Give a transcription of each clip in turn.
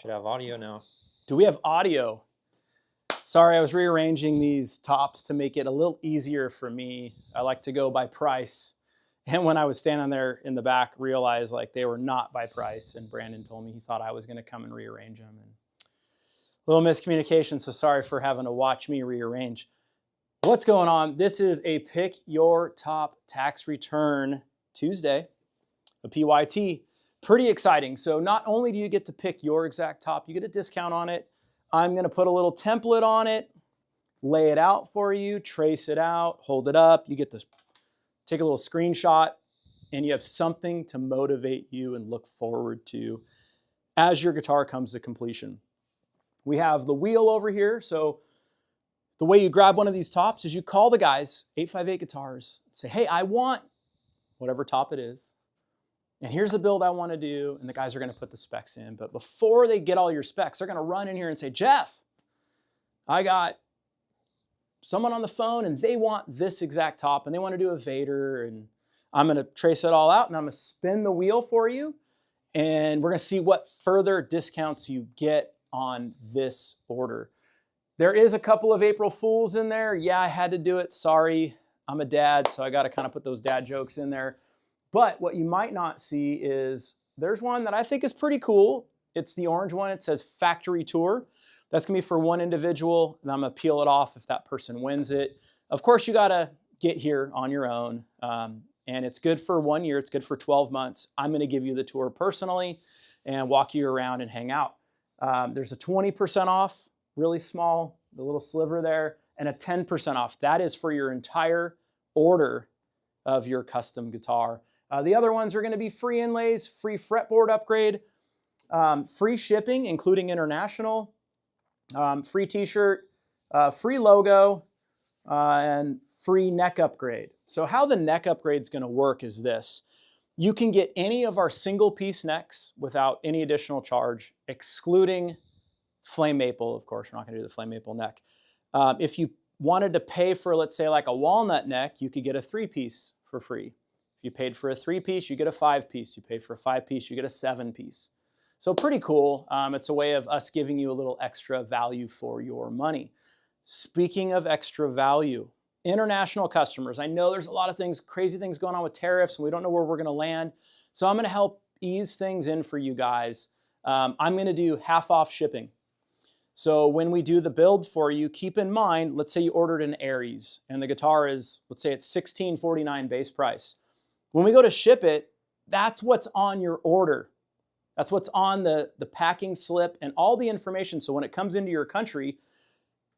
Should have audio now. Do we have audio? Sorry, I was rearranging these tops to make it a little easier for me. I like to go by price. And when I was standing there in the back, realized like they were not by price. And Brandon told me he thought I was going to come and rearrange them. And a little miscommunication, so sorry for having to watch me rearrange. What's going on? This is a Pick Your Top Tax Return Tuesday, a PYT. Pretty exciting. So not only do you get to pick your exact top, you get a discount on it. I'm going to put a little template on it, lay it out for you, trace it out, hold it up. You get to take a little screenshot, and you have something to motivate you and look forward to as your guitar comes to completion. We have the wheel over here. So the way you grab one of these tops is you call the guys, 858 Guitars, say, hey, I want whatever top it is. And here's a build I want to do, and the guys are going to put the specs in. But before they get all your specs, they're going to run in here and say, Jeff, I got someone on the phone, and they want this exact top, and they want to do a Vader, and I'm going to trace it all out, and I'm going to spin the wheel for you, and we're going to see what further discounts you get on this order. There is a couple of April Fools in there. Yeah, I had to do it. Sorry, I'm a dad, so I got to kind of put those dad jokes in there. But what you might not see is there's one that I think is pretty cool. It's the orange one. It says Factory Tour. That's going to be for one individual, and I'm going to peel it off if that person wins it. Of course, you got to get here on your own, and it's good for 1 year. It's good for 12 months. I'm going to give you the tour personally and walk you around and hang out. There's a 20% off, really small, the little sliver there, and a 10% off. That is for your entire order of your custom guitar. The other ones are going to be free inlays, free fretboard upgrade, free shipping, including international, free t-shirt, free logo, and free neck upgrade. So how the neck upgrade is going to work is this. You can get any of our single piece necks without any additional charge, excluding flame maple. Of course, we're not going to do the flame maple neck. If you wanted to pay for, let's say, like a walnut neck, you could get a 3-piece for free. If you paid for a 3-piece, you get a 5-piece. You paid for a 5-piece, you get a 7-piece. So pretty cool. It's a way of us giving you a little extra value for your money. Speaking of extra value, international customers. I know there's a lot of things, crazy things going on with tariffs, and we don't know where we're going to land. So I'm going to help ease things in for you guys. I'm going to do half off shipping. So when we do the build for you, keep in mind, let's say you ordered an Aries, and the guitar is, let's say it's $1649 base price. When we go to ship it, that's what's on your order. That's what's on the packing slip and all the information. So when it comes into your country,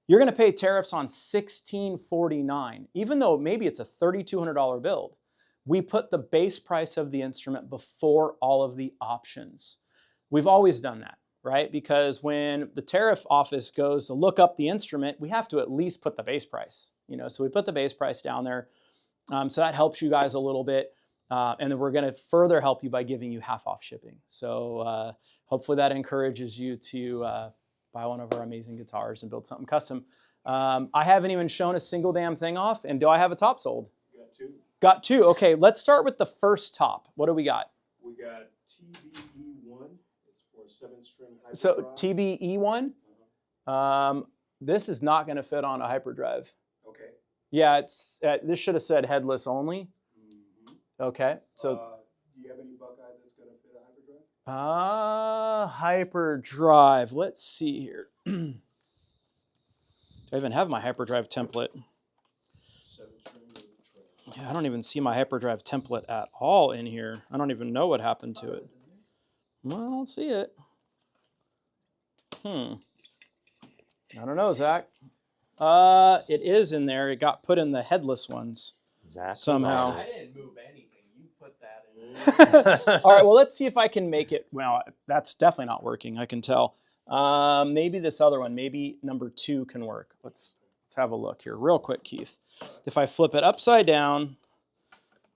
you're going to pay tariffs on $1649, even though maybe it's a $3,200 build. We put the base price of the instrument before all of the options. We've always done that, right? Because when the tariff office goes to look up the instrument, we have to at least put the base price. So we put the base price down there. So that helps you guys a little bit. And then we're going to further help you by giving you half off shipping. So hopefully that encourages you to buy one of our amazing guitars and build something custom. I haven't even shown a single damn thing off. And do I have a top sold? You got 2. Got 2. Okay, let's start with the first top. What do we got? We got TBE1. It's for a 7-string hyperdrive. So TBE1. This is not going to fit on a hyperdrive. Okay. Yeah, it's this should have said headless only. Okay, so do you have any Buckeye that's going to fit a hyperdrive? Hyperdrive. Let's see here. Do I even have my hyperdrive template? 7-string. Yeah, I don't even see my hyperdrive template at all in here. I don't even know what happened to it. Well, I don't see it. I don't know, Zach. It is in there. It got put in the headless ones. Zach somehow. I didn't move anything. You put that in. All right, well, let's see if I can make it. Well, that's definitely not working, I can tell. Maybe this other one, maybe number 2 can work. Let's have a look here real quick, Keith. If I flip it upside down,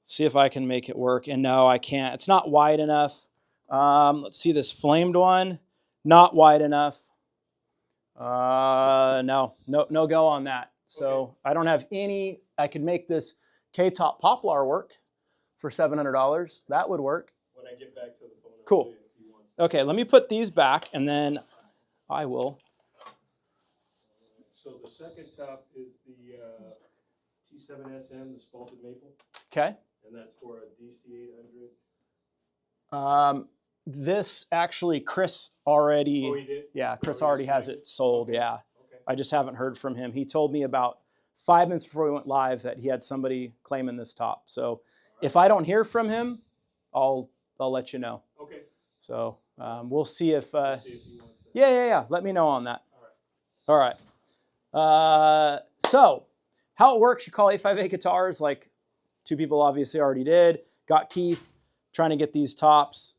see if I can make it work. And no, I can't. It's not wide enough. Let's see this flamed one. Not wide enough. No go on that. So okay. I don't have any. I could make this K-Top Poplar work for $700. That would work. When I get back to the phone, cool. Okay, let me put these back, and then I will. So the second top is the T7SM, the spalted maple, Okay. and that's for a DC 800. This actually, Chris already. Oh, he did? Yeah, Chris Oh, he already just has made it sold. Okay. Yeah, Okay. I just haven't heard from him. He told me about 5 minutes before we went live that he had somebody claiming this top. So if I don't hear from him, I'll let you know. Okay. So we'll see if. See if he wants that. Yeah. Let me know on that. All right. All right. So how it works, you call 858 Guitars, like 2 people obviously already did. Got Keith trying to get these tops.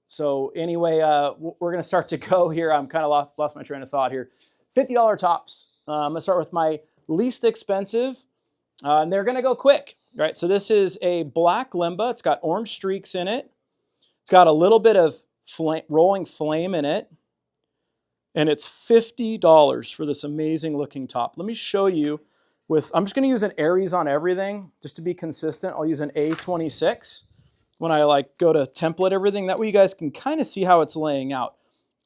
So anyway, we're going to start to go here. I'm kind of lost my train of thought here. $50 tops. I'm going to start with my least expensive. And they're going to go quick. Right. So this is a black Limba. It's got orange streaks in it. It's got a little bit of rolling flame in it. And it's $50 for this amazing looking top. Let me show you I'm just going to use an Aries on everything just to be consistent. I'll use an A26 when I go to template everything. That way you guys can kind of see how it's laying out.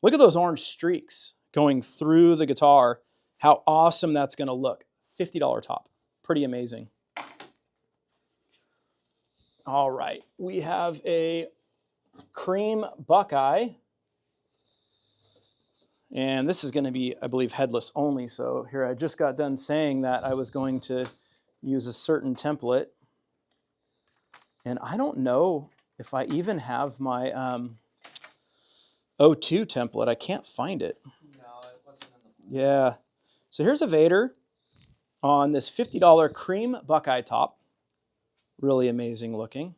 Look at those orange streaks going through the guitar. How awesome that's going to look. $50 top. Pretty amazing. All right. We have a cream Buckeye. And this is going to be, I believe, headless only. So here, I just got done saying that I was going to use a certain template. And I don't know if I even have my O2 template. I can't find it. No, it wasn't in the. Yeah. So here's a Vader on this $50 cream Buckeye top. Really amazing looking.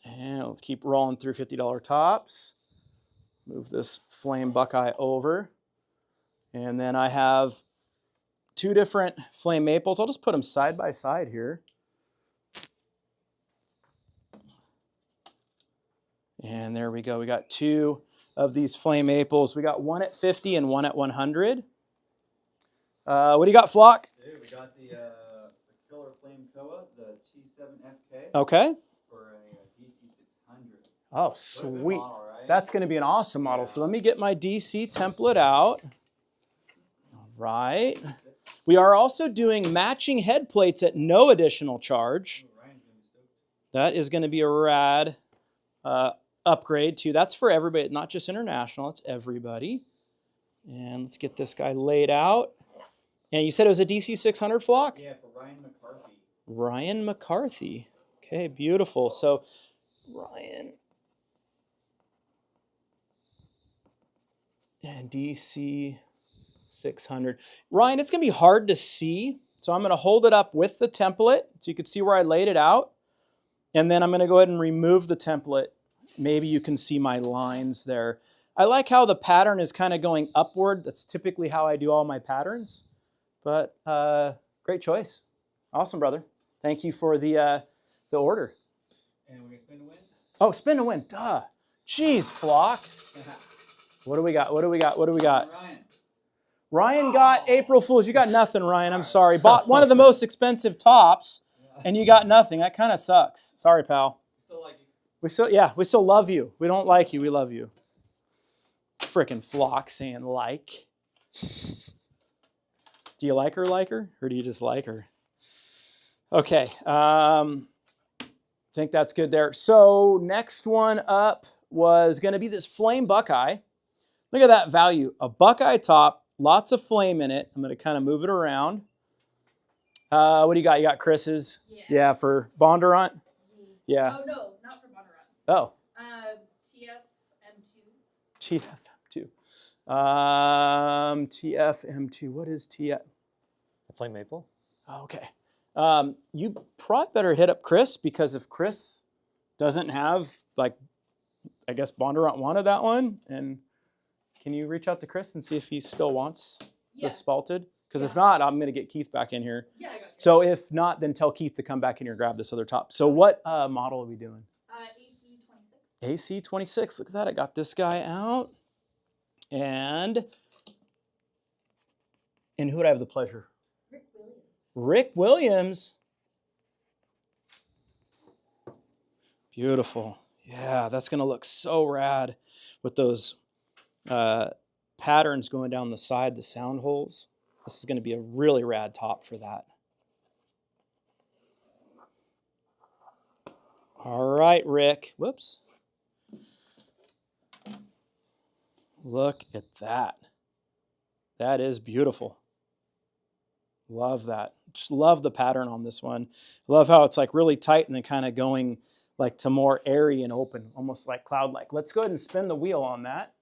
And let's keep rolling through $50 tops. Move this flame Buckeye over. And then I have 2 different flame maples. I'll just put them side by side here. And there we go. We got 2 of these flame maples. We got one at 50 and one at 100. What do you got, Flock? Dude, we got the Killer Flame Koa, the T7FK. Okay. For a DC600. Oh, sweet. Model, right? That's going to be an awesome model. So let me get my DC template out. All right. We are also doing matching head plates at no additional charge. That is going to be a rad upgrade too. That's for everybody, not just international. It's everybody. And let's get this guy laid out. And you said it was a DC600 Flock? Yeah, for Ryan McCarthy. Ryan McCarthy. Okay, beautiful. So Ryan and DC 600. Ryan, it's going to be hard to see, so I'm going to hold it up with the template so you can see where I laid it out. And then I'm going to go ahead and remove the template. Maybe you can see my lines there. I like how the pattern is kind of going upward. That's typically how I do all my patterns. But great choice. Awesome, brother. Thank you for the order. And we're going to spin to win? Oh, spin to win. Duh. Jeez, Flock. What do we got? What do we got? What do we got? Ryan got April Fools. You got nothing, Ryan. I'm sorry. Bought one of the most expensive tops, and you got nothing. That kind of sucks. Sorry, pal. Still like you. We still love you. We don't like you. We love you. Frickin' Flock saying like. Do you like her, or do you just like her? Okay. I think that's good there. So next one up was going to be this flame Buckeye. Look at that value. A Buckeye top, lots of flame in it. I'm going to kind of move it around. What do you got? You got Chris's? Yeah, for Bondurant? Yeah. Oh, no, not for Bondurant. Oh. TFM2. TFM2. TFM2. What is TF? The flame maple? Oh, okay. You probably better hit up Chris, because if Chris doesn't have, I guess Bondurant wanted that one, and can you reach out to Chris and see if he still wants the spalted? Because if not, I'm going to get Keith back in here. Yeah, I got you. So if not, then tell Keith to come back in here and grab this other top. So what model are we doing? AC26. AC26. Look at that. I got this guy out. And who would I have the pleasure? Rick Williams. Rick Williams. Beautiful. Yeah, that's going to look so rad with those patterns going down the side, the sound holes. This is going to be a really rad top for that. All right, Rick. Whoops. Look at that. That is beautiful. Love that. Just love the pattern on this one. Love how it's like really tight and then kind of going like to more airy and open, almost like cloud-like. Let's go ahead and spin the wheel on that.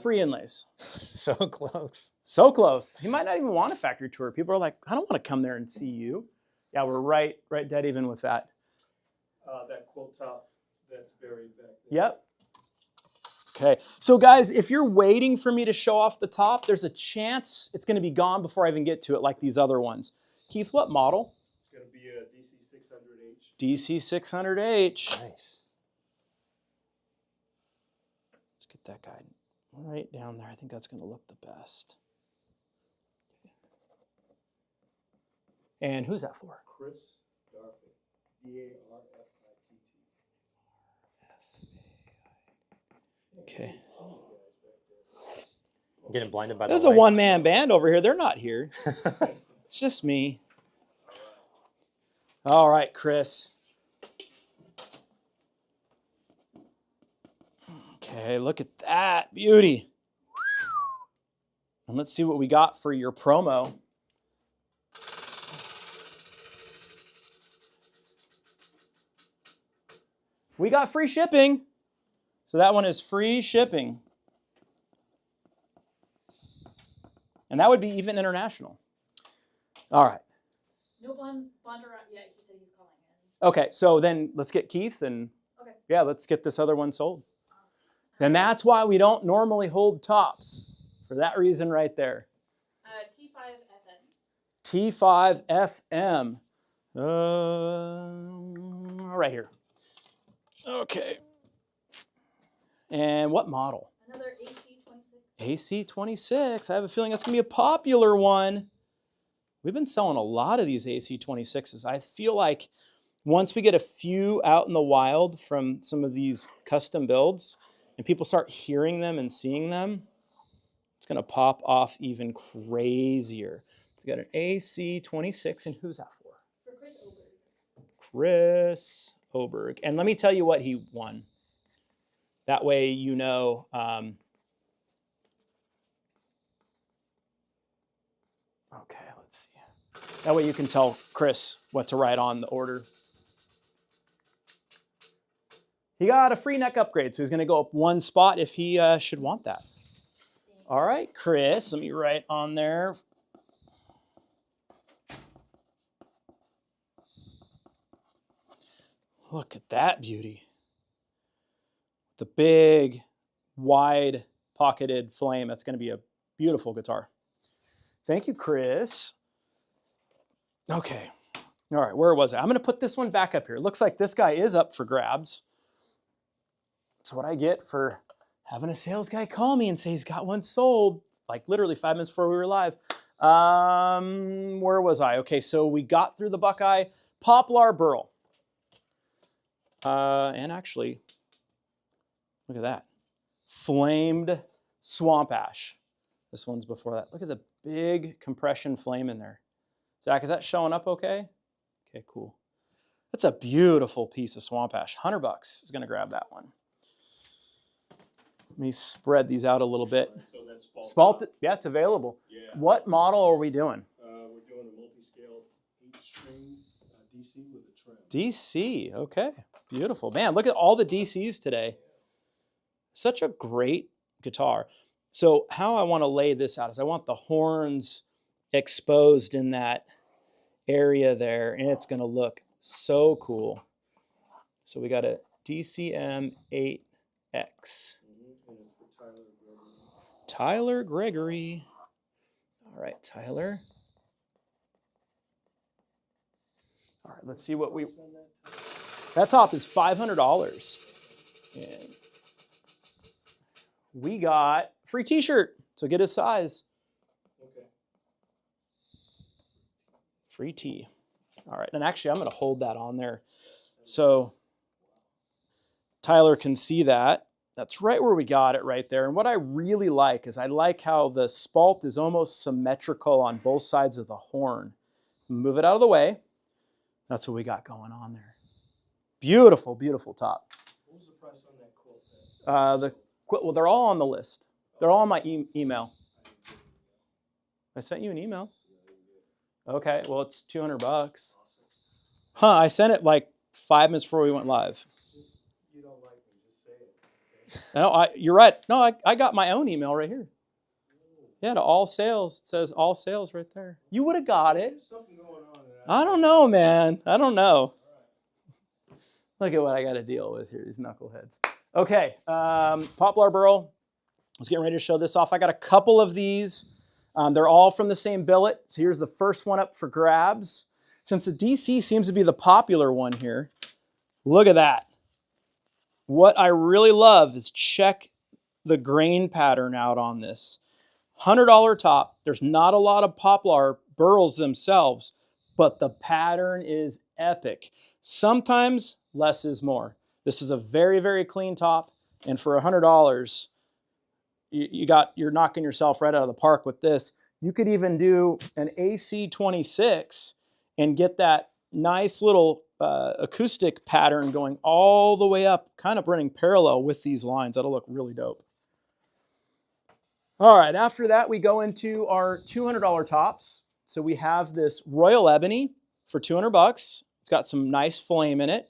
Free inlays. So close. So close. He might not even want a factory tour. People are like, I don't want to come there and see you. Yeah, we're right dead even with that. That quilt top that's buried back there. Yep. Okay, so guys, if you're waiting for me to show off the top, there's a chance it's going to be gone before I even get to it like these other ones. Keith, what model? It's going to be a DC600H. DC600H. Nice. Let's get that guy right down there. I think that's going to look the best. And who's that for? Chris Darfitt. D-A-R-F-I-T-T. Okay. Getting blinded by the There's a light. one-man band over here. They're not here. It's just me. All right, Chris. Okay, look at that beauty. And let's see what we got for your promo. We got free shipping. So that one is free shipping. And that would be even international. All right. No Bondurant yet. He said he's calling in. Okay, so then let's get Keith and Okay. yeah, let's get this other one sold. And that's why we don't normally hold tops. For that reason right there. T5FM. T5FM. Right here. Okay. And what model? Another AC26. AC26. I have a feeling that's going to be a popular one. We've been selling a lot of these AC26s. I feel like once we get a few out in the wild from some of these custom builds and people start hearing them and seeing them, it's going to pop off even crazier. So we got an AC26, and who's that for? For Chris Oberg. Chris Oberg. And let me tell you what he won. That way you know. Okay, let's see. That way you can tell Chris what to write on the order. He got a free neck upgrade, so he's going to go up one spot if he should want that. All right, Chris, let me write on there. Look at that beauty. The big, wide, pocketed flame. That's going to be a beautiful guitar. Thank you, Chris. Okay. All right, where was I? I'm going to put this one back up here. It looks like this guy is up for grabs. That's what I get for having a sales guy call me and say he's got one sold, like literally 5 minutes before we were live. Where was I? Okay, so we got through the Buckeye. Poplar Burl. And actually, look at that. Flamed Swamp Ash. This one's before that. Look at the big compression flame in there. Zach, is that showing up okay? Okay, cool. That's a beautiful piece of Swamp Ash. $100 is going to grab that one. Let me spread these out a little bit. So that's Spalt, yeah, it's available. Yeah. What model are we doing? We're doing a multi-scale 8-string DC with a trim. DC, okay. Beautiful. Man, look at all the DCs today. Such a great guitar. So how I want to lay this out is I want the horns exposed in that area there, and it's going to look so cool. So we got a DCM 8X. And it's for Tyler Gregory. Tyler Gregory. All right, Tyler. All right, let's see what we... That top is $500. And we got free t-shirt, so get his size. Okay. Free tea. All right, and actually I'm going to hold that on there so Tyler can see that. That's right where we got it right there. And what I really like is I like how the spalt is almost symmetrical on both sides of the horn. Move it out of the way. That's what we got going on there. Beautiful, beautiful top. What was the price on that quilt? Well, they're all on the list. They're all on my email. I sent you an email. Okay, well, it's $200. Huh, I sent it like 5 minutes before we went live. You don't like me, just say it. No, you're right. No, I got my own email right here. Yeah, to all sales. It says all sales right there. You would have got it. There's something going on. I don't know, man. I don't know. Look at what I got to deal with here, these knuckleheads. Okay, Poplar Burl. I was getting ready to show this off. I got a couple of these. They're all from the same billet. So here's the first one up for grabs. Since the DC seems to be the popular one here, look at that. What I really love is check the grain pattern out on this. $100 top. There's not a lot of Poplar burls themselves, but the pattern is epic. Sometimes less is more. This is a very, very clean top, and for $100, you're knocking yourself right out of the park with this. You could even do an AC26 and get that nice little acoustic pattern going all the way up, kind of running parallel with these lines. That'll look really dope. All right, after that, we go into our $200 tops. So we have this Royal Ebony for $200. It's got some nice flame in it.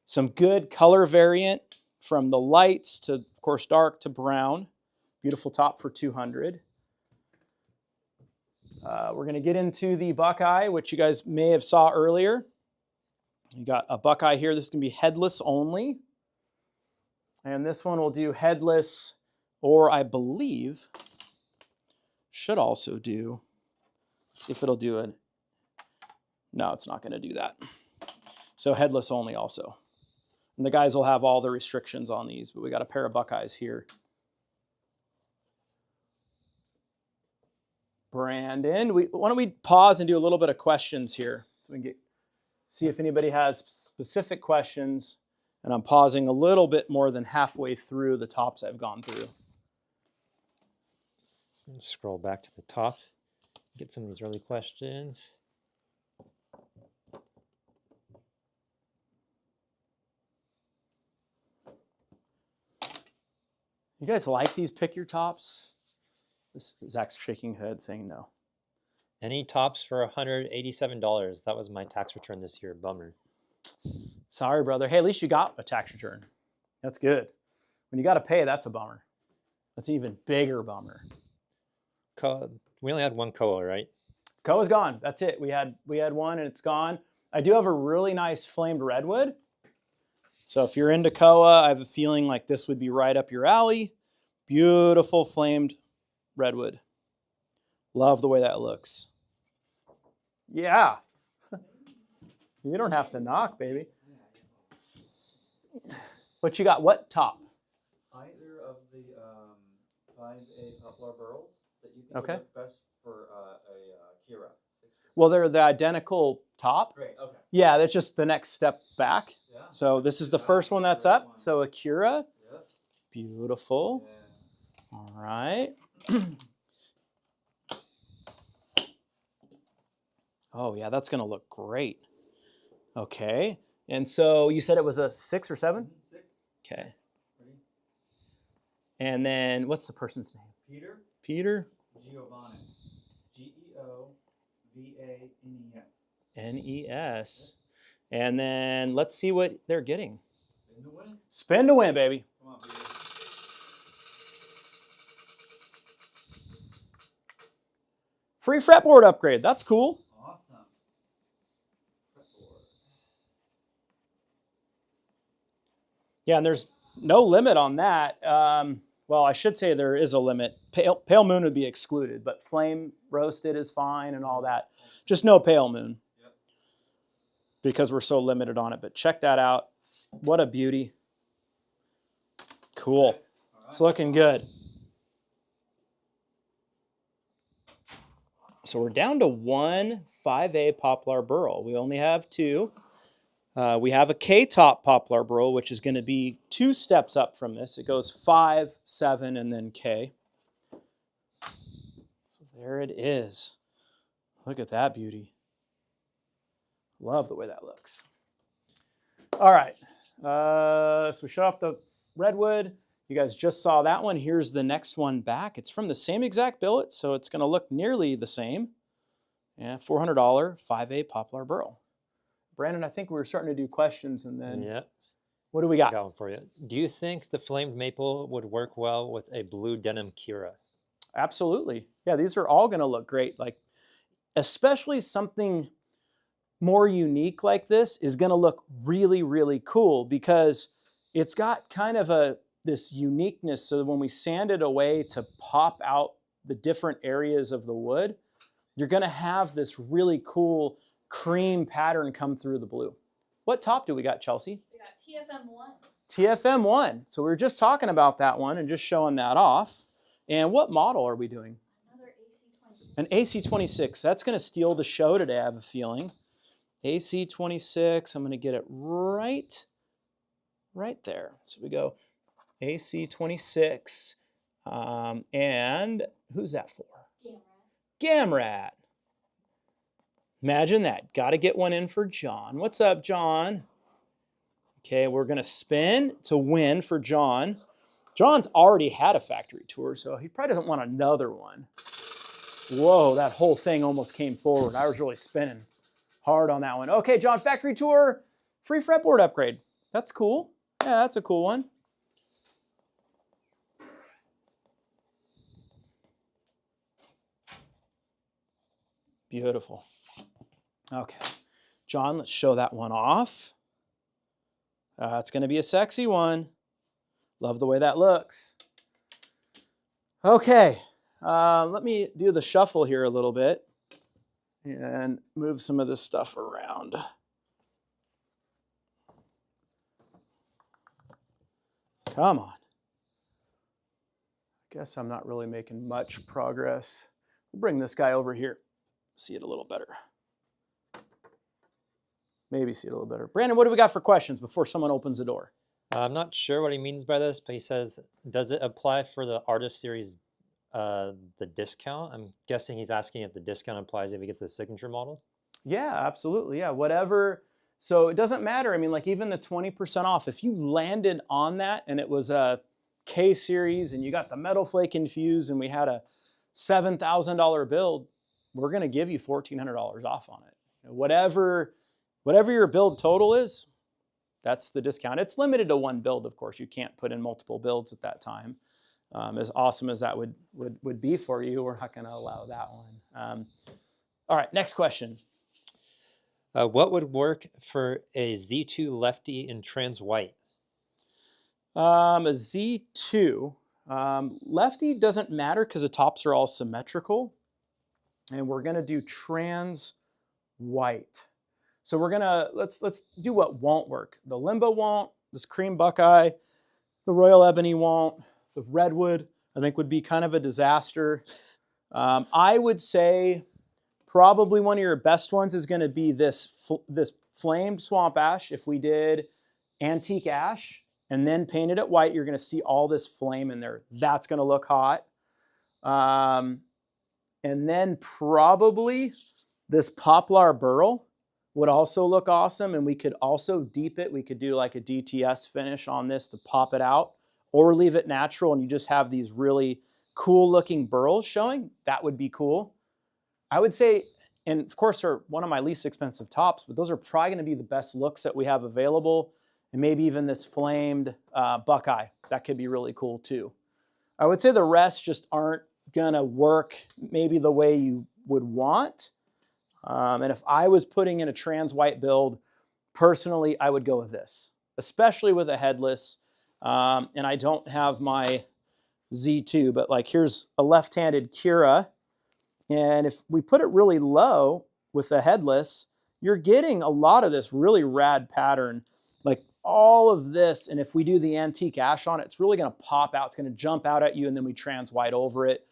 Some good color variant from the lights to, of course, dark to brown. Beautiful top for $200. We're going to get into the Buckeye, which you guys may have saw earlier. You got a Buckeye here. This is going to be headless only. And this one will do headless, or I believe should also do, see if it'll do it. No, it's not going to do that. So headless only also. And the guys will have all the restrictions on these, but we got a pair of Buckeyes here. Brandon, why don't we pause and do a little bit of questions here so we can see if anybody has specific questions. And I'm pausing a little bit more than halfway through the tops I've gone through. Scroll back to the top, get some of these early questions. You guys like these pick your tops? Zach's shaking head saying no. Any tops for $187? That was my tax return this year. Bummer. Sorry, brother. Hey, at least you got a tax return. That's good. When you got to pay, that's a bummer. That's an even bigger bummer. We only had one koa, right? Koa's gone. That's it. We had one and it's gone. I do have a really nice flamed redwood. So if you're into koa, I have a feeling like this would be right up your alley. Beautiful flamed redwood. Love the way that looks. Yeah. You don't have to knock, baby. But you got what top? Either of the 5A Poplar burls that you think Okay. would look best for a Kira. Well, they're the identical top. Great, okay. Yeah, that's just the next step back. Yeah. So this is the first one that's up. So Akira. Yep. Beautiful. Yeah. All right. Oh, yeah, that's going to look great. Okay. And so you said it was a 6 or 7? 6. Okay. Ready? And then what's the person's name? Peter Peter? Giovanni. Geovanes. Nes. And then let's see what they're getting. Spin to win. Spin to win, baby. Come on, Peter. Free fretboard upgrade. That's cool. Awesome. Fretboard. Yeah, and there's no limit on that. Well, I should say there is a limit. Pale moon would be excluded, but flame roasted is fine and all that. Just no pale moon. Yep. Because we're so limited on it. But check that out. What a beauty. Cool. All right. It's looking good. So we're down to one 5A Poplar burl. We only have two. We have a K-top Poplar burl, which is going to be 2 steps up from this. It goes 5, 7, and then K. So there it is. Look at that beauty. Love the way that looks. All right. So we shut off the redwood. You guys just saw that one. Here's the next one back. It's from the same exact billet, so it's going to look nearly the same. Yeah, $400 5A Poplar burl. Brandon, I think we were starting to do questions, and then Yeah. what do we got? Got one for you. Do you think the flamed maple would work well with a blue denim Kira? Absolutely. Yeah, these are all going to look great. Like, especially something more unique like this is going to look really, really cool because it's got kind of this uniqueness. So when we sand it away to pop out the different areas of the wood, you're going to have this really cool cream pattern come through the blue. What top do we got, Chelsea? We got TFM1. TFM1. So we were just talking about that one and just showing that off. And what model are we doing? Another AC26. An AC26. That's going to steal the show today, I have a feeling. AC26. I'm going to get it right there. So we go AC26. And who's that for? Gamrat. Imagine that. Got to get one in for John. What's up, John? Okay, we're going to spin to win for John. John's already had a factory tour, so he probably doesn't want another one. Whoa, that whole thing almost came forward. I was really spinning hard on that one. Okay, John, factory tour, free fretboard upgrade. That's cool. Yeah, that's a cool one. Beautiful. Okay, John, let's show that one off. It's going to be a sexy one. Love the way that looks. Okay, let me do the shuffle here a little bit and move some of this stuff around. Come on. I guess I'm not really making much progress. We'll bring this guy over here. See it a little better. Maybe see it a little better. Brandon, what do we got for questions before someone opens the door? I'm not sure what he means by this, but he says, does it apply for the Artist Series, the discount? I'm guessing he's asking if the discount applies if he gets a signature model. Yeah, absolutely. Yeah, whatever. So it doesn't matter. I mean, like even the 20% off, if you landed on that and it was a K series and you got the metal flake infused and we had a $7,000 build, we're going to give you $1,400 off on it. Whatever your build total is, that's the discount. It's limited to one build, of course. You can't put in multiple builds at that time. As awesome as that would be for you, we're not going to allow that one. All right, next question. What would work for a Z2 lefty in trans white? A Z2. Lefty doesn't matter because the tops are all symmetrical. And we're going to do trans white. So we're going to, let's do what won't work. The Limbo won't, this cream buckeye, the Royal Ebony won't, the redwood I think would be kind of a disaster. I would say probably one of your best ones is going to be this flamed swamp ash. If we did antique ash and then painted it white, you're going to see all this flame in there. That's going to look hot. And then probably this poplar burl would also look awesome. And we could also deep it. We could do like a DTS finish on this to pop it out or leave it natural and you just have these really cool looking burls showing. That would be cool. I would say, and of course are one of my least expensive tops, but those are probably going to be the best looks that we have available. And maybe even this flamed buckeye. That could be really cool too. I would say the rest just aren't gonna work maybe the way you would want. And if I was putting in a trans white build, personally, I would go with this, especially with a headless. And I don't have my Z2, but like here's a left-handed Kira. And if we put it really low with the headless, you're getting a lot of this really rad pattern, like all of this. And if we do the antique ash on it, it's really gonna pop out. It's gonna jump out at you and then we trans white over it.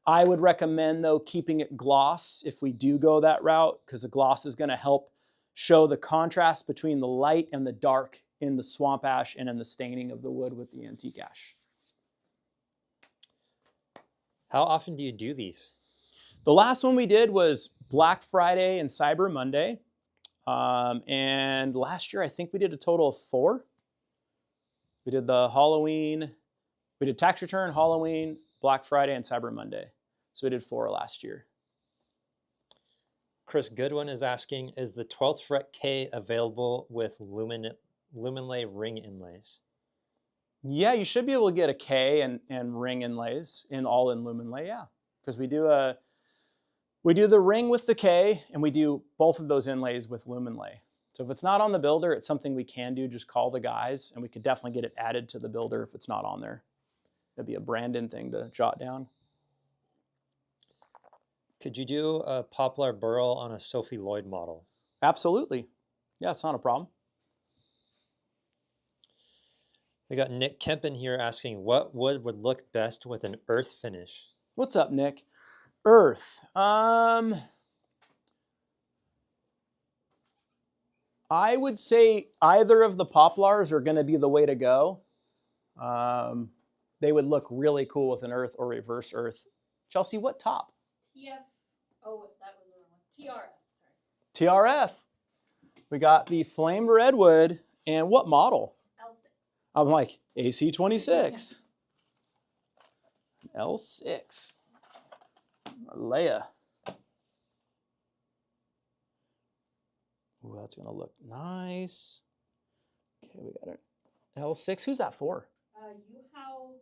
I would recommend, though, keeping it gloss if we do go that route, because the gloss is going to help show the contrast between the light and the dark in the swamp ash and in the staining of the wood with the antique ash. How often do you do these? The last one we did was Black Friday and Cyber Monday. And last year, I think we did a total of 4. We did the Halloween, we did tax return, Halloween, Black Friday, and Cyber Monday. So we did 4 last year. Chris Goodwin is asking, is the 12th fret K available with Luminlay ring inlays? Yeah, you should be able to get a K and ring inlays all in Luminlay, yeah. Because we do the ring with the K, and we do both of those inlays with Luminlay. So if it's not on the builder, it's something we can do. Just call the guys, and we could definitely get it added to the builder if it's not on there. That'd be a Brandon thing to jot down. Could you do a poplar burl on a Sophie Lloyd model? Absolutely. Yeah, it's not a problem. We got Nick Kempen here asking, what wood would look best with an earth finish? What's up, Nick? Earth. I would say either of the poplars are going to be the way to go. They would look really cool with an earth or reverse earth. Chelsea, what top? TF. Oh, that was the wrong one. TRF. Sorry. TRF. We got the flame redwood. And what model? L6. I'm like, AC26. L6. Leia. Ooh, that's gonna look nice. Okay, we got it. L6. Who's that for? Yuhao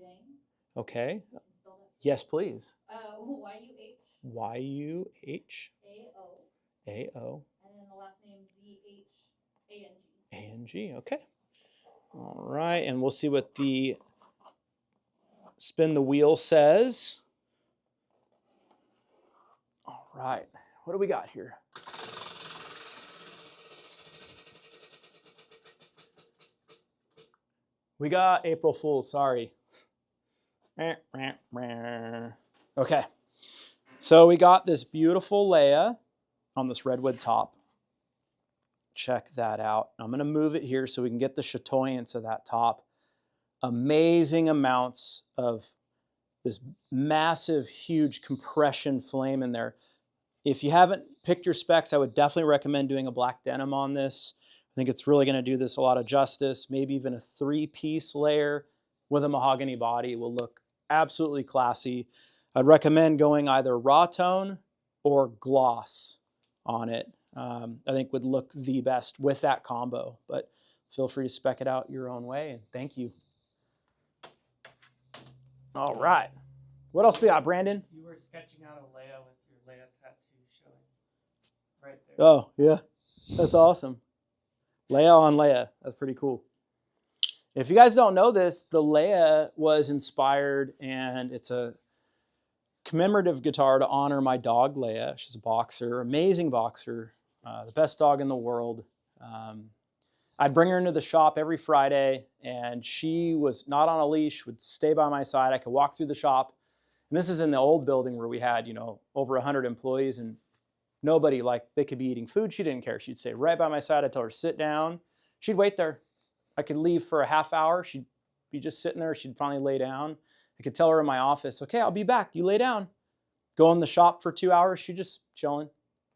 Zhang. Okay. You can spell that. Yes, please. YUH. YUH AO. AO And then the last name ZHANG. ANG. Okay. All right, and we'll see what the spin the wheel says. All right. What do we got here? We got April Fool's, sorry. Okay. So we got this beautiful Leia on this redwood top. Check that out. I'm going to move it here so we can get the chatoyance of that top. Amazing amounts of this massive, huge compression flame in there. If you haven't picked your specs, I would definitely recommend doing a black denim on this. I think it's really going to do this a lot of justice. Maybe even a 3-piece layer with a mahogany body will look absolutely classy. I'd recommend going either raw tone or gloss on it. I think would look the best with that combo, but feel free to spec it out your own way, and thank you. All right. What else we got, Brandon? You were sketching out a Leia with your Leia tattoo showing right there. Oh, yeah. That's awesome. Leia on Leia. That's pretty cool. If you guys don't know this, the Leia was inspired, and it's a commemorative guitar to honor my dog, Leia. She's a boxer, amazing boxer, the best dog in the world. I'd bring her into the shop every Friday, and she was not on a leash, would stay by my side. I could walk through the shop. And this is in the old building where we had, over 100 employees, and nobody, they could be eating food. She didn't care. She'd stay right by my side. I'd tell her, sit down. She'd wait there. I could leave for a half hour. She'd be just sitting there. She'd finally lay down. I could tell her in my office, okay, I'll be back. You lay down. Go in the shop for 2 hours. She'd just chilling.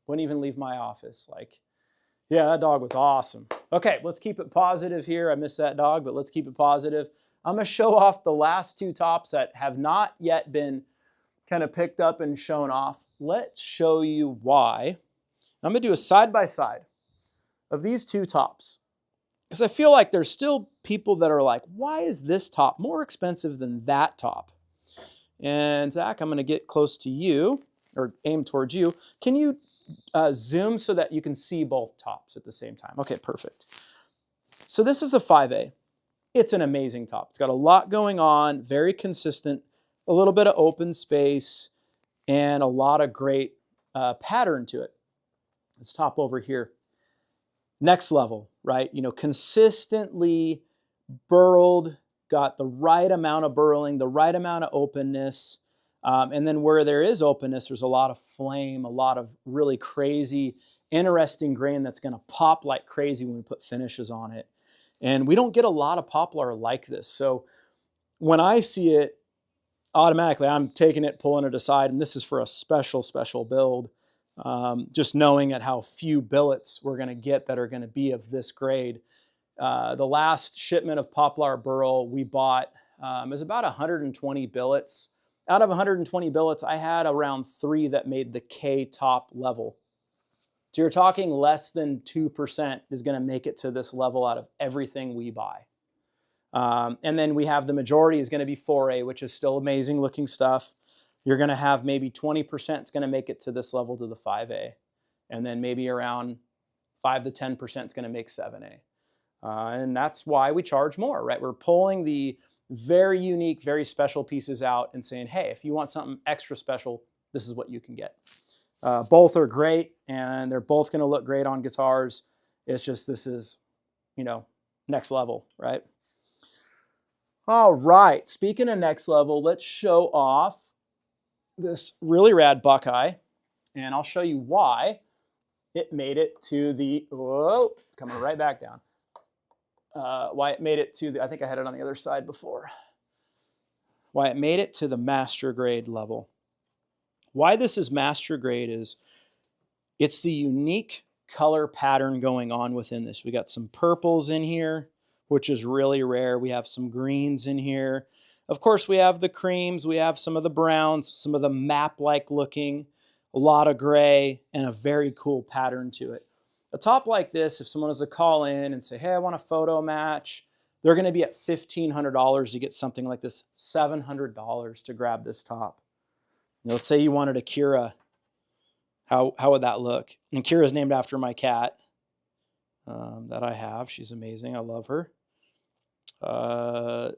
Wouldn't even leave my office. Yeah, that dog was awesome. Okay, let's keep it positive here. I miss that dog, but let's keep it positive. I'm going to show off the last 2 tops that have not yet been kind of picked up and shown off. Let's show you why. I'm going to do a side-by-side of these 2 tops, because I feel like there's still people that are like, why is this top more expensive than that top? And Zach, I'm going to get close to you, or aim towards you. Can you zoom so that you can see both tops at the same time? Okay, perfect. So this is a 5A. It's an amazing top. It's got a lot going on, very consistent, a little bit of open space, and a lot of great pattern to it. Let's top over here. Next level, right? Consistently burled, got the right amount of burling, the right amount of openness. And then where there is openness, there's a lot of flame, a lot of really crazy, interesting grain that's going to pop like crazy when we put finishes on it. And we don't get a lot of poplar like this. So when I see it, automatically I'm taking it, pulling it aside, and this is for a special, special build. Just knowing at how few billets we're going to get that are going to be of this grade. The last shipment of Poplar Burl we bought is about 120 billets. Out of 120 billets, I had around 3 that made the K top level. So you're talking less than 2% is going to make it to this level out of everything we buy. And then we have the majority is going to be 4A, which is still amazing looking stuff. You're going to have maybe 20% is going to make it to this level to the 5A. And then maybe around 5 to 10% is going to make 7A. And that's why we charge more, right? We're pulling the very unique, very special pieces out and saying, hey, if you want something extra special, this is what you can get. Both are great, and they're both going to look great on guitars. It's just this is, next level, right? All right, speaking of next level, let's show off this really rad Buckeye, and I'll show you why it made it to the, whoa, coming right back down. Why it made it to the, I think I had it on the other side before. Why it made it to the master grade level. Why this is master grade is it's the unique color pattern going on within this. We got some purples in here, which is really rare. We have some greens in here. Of course, we have the creams. We have some of the browns, some of the map-like looking, a lot of gray, and a very cool pattern to it. A top like this, if someone was to call in and say, hey, I want a photo match, they're going to be at $1,500 to get something like this, $700 to grab this top. Let's say you wanted a Kira. How would that look? And Kira is named after my cat that I have. She's amazing. I love her.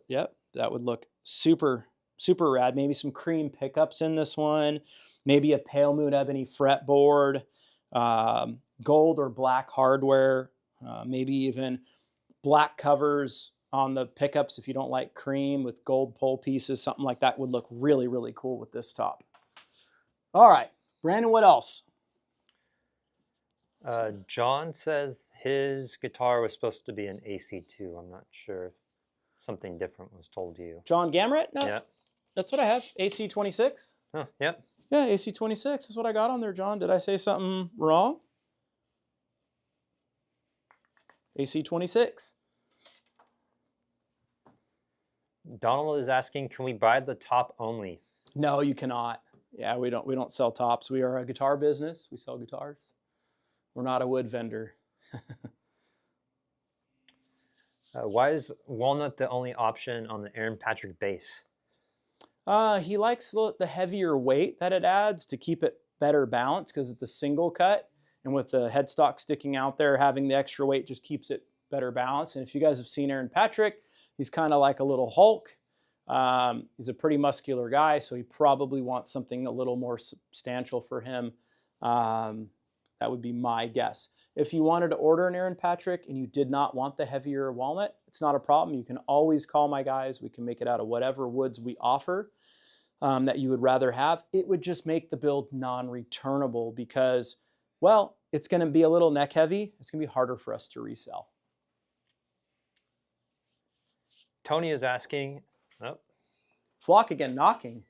Yep, that would look super, super rad. Maybe some cream pickups in this one. Maybe a Pale Moon Ebony fretboard. Gold or black hardware. Maybe even black covers on the pickups if you don't like cream with gold pole pieces. Something like that would look really, really cool with this top. All right, Brandon, what else? John says his guitar was supposed to be an AC2. I'm not sure if something different was told to you. John Gamret? No, Yeah. That's what I have. AC26. Huh, yep. Yeah, AC26 is what I got on there, John. Did I say something wrong? AC26. Donald is asking, can we buy the top only? No, you cannot. Yeah, we don't sell tops. We are a guitar business. We sell guitars. We're not a wood vendor. Why is walnut the only option on the Aaron Patrick bass? He likes the heavier weight that it adds to keep it better balanced because it's a single cut. And with the headstock sticking out there, having the extra weight just keeps it better balanced. And if you guys have seen Aaron Patrick, he's kind of like a little Hulk. He's a pretty muscular guy, so he probably wants something a little more substantial for him. That would be my guess. If you wanted to order an Aaron Patrick and you did not want the heavier walnut, it's not a problem. You can always call my guys. We can make it out of whatever woods we offer that you would rather have. It would just make the build non-returnable because, well, it's going to be a little neck heavy. It's going to be harder for us to resell. Tony is asking, oh. Flock again, knocking.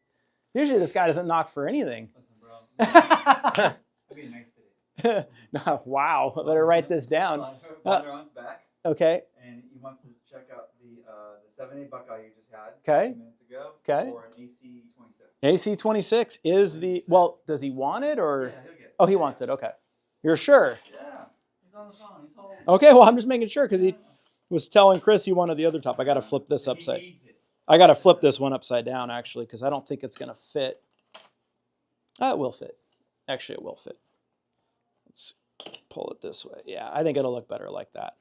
Usually this guy doesn't knock for anything. Listen, bro. I'm being nice today. No, wow, I better write this down. Bonderon's back, Okay, and he wants to check out the 7A Buckeye you just had 'Kay. 2 minutes ago. Okay. For an AC26. AC26 is the, well, does he want it or? Yeah, he'll get it. Oh, he wants it, okay. You're sure? Yeah, he's on the phone. He's all. Okay, well, I'm just making sure because he was telling Chris he wanted the other top. I got to flip this He upside. needs it. I got to flip this one upside down actually because I don't think it's going to fit. It will fit. Actually, it will fit. Let's pull it this way. Yeah, I think it'll look better like that.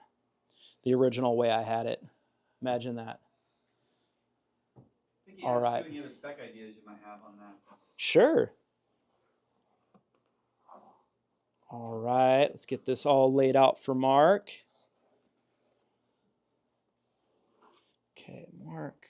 The original way I had it. Imagine that. I think he All asked right. you any other spec ideas you might have on that. Sure. All right, let's get this all laid out for Mark. Okay, Mark.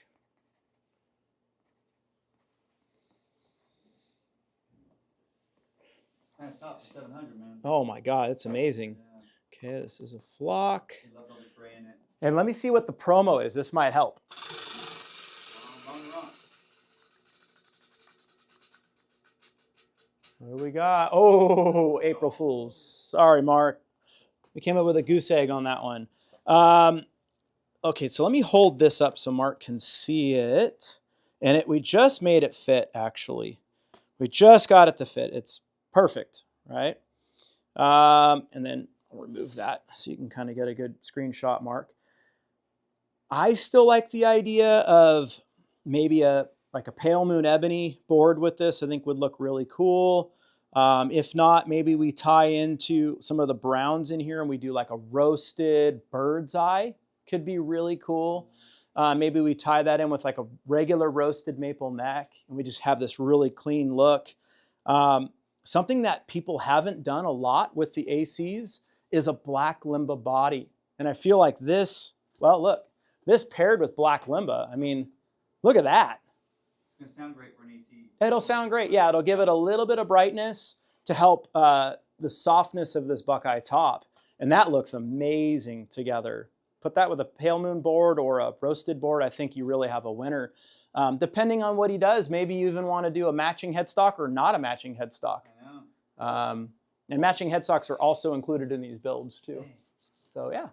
Nice top, 700, man. Oh my God, it's amazing. Yeah. Okay, this is a flock. He loved all the gray in it. And let me see what the promo is. This might help. Wrong. What do we got? Oh, April Fools. Sorry, Mark. We came up with a goose egg on that one. Okay, so let me hold this up so Mark can see it. And we just made it fit, actually. We just got it to fit. It's perfect, right? And then I'll remove that so you can kind of get a good screenshot, Mark. I still like the idea of maybe like a pale moon ebony board with this. I think would look really cool. If not, maybe we tie into some of the browns in here and we do like a roasted bird's eye. Could be really cool. Maybe we tie that in with like a regular roasted maple neck and we just have this really clean look. Something that people haven't done a lot with the ACs is a black Limba body. And I feel like this, well, look, this paired with black Limba, I mean, look at that. It's going to sound great for an AC. It'll sound great. Yeah, it'll give it a little bit of brightness to help the softness of this Buckeye top. And that looks amazing together. Put that with a pale moon board or a roasted board, I think you really have a winner. Depending on what he does, maybe you even want to do a matching headstock or not a matching headstock. I know. And matching headstocks are also included in these builds too. So yeah.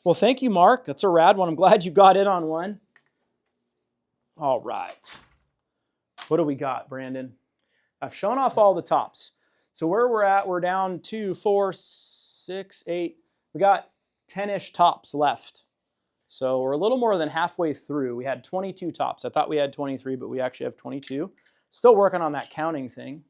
Well, thank you, Mark. That's a rad one. I'm glad you got in on one. All right. What do we got, Brandon? I've shown off all the tops. So where we're at, we're down 2, 4, 6, 8. We got 10-ish tops left. So we're a little more than halfway through. We had 22 tops. I thought we had 23, but we actually have 22. Still working on that counting thing.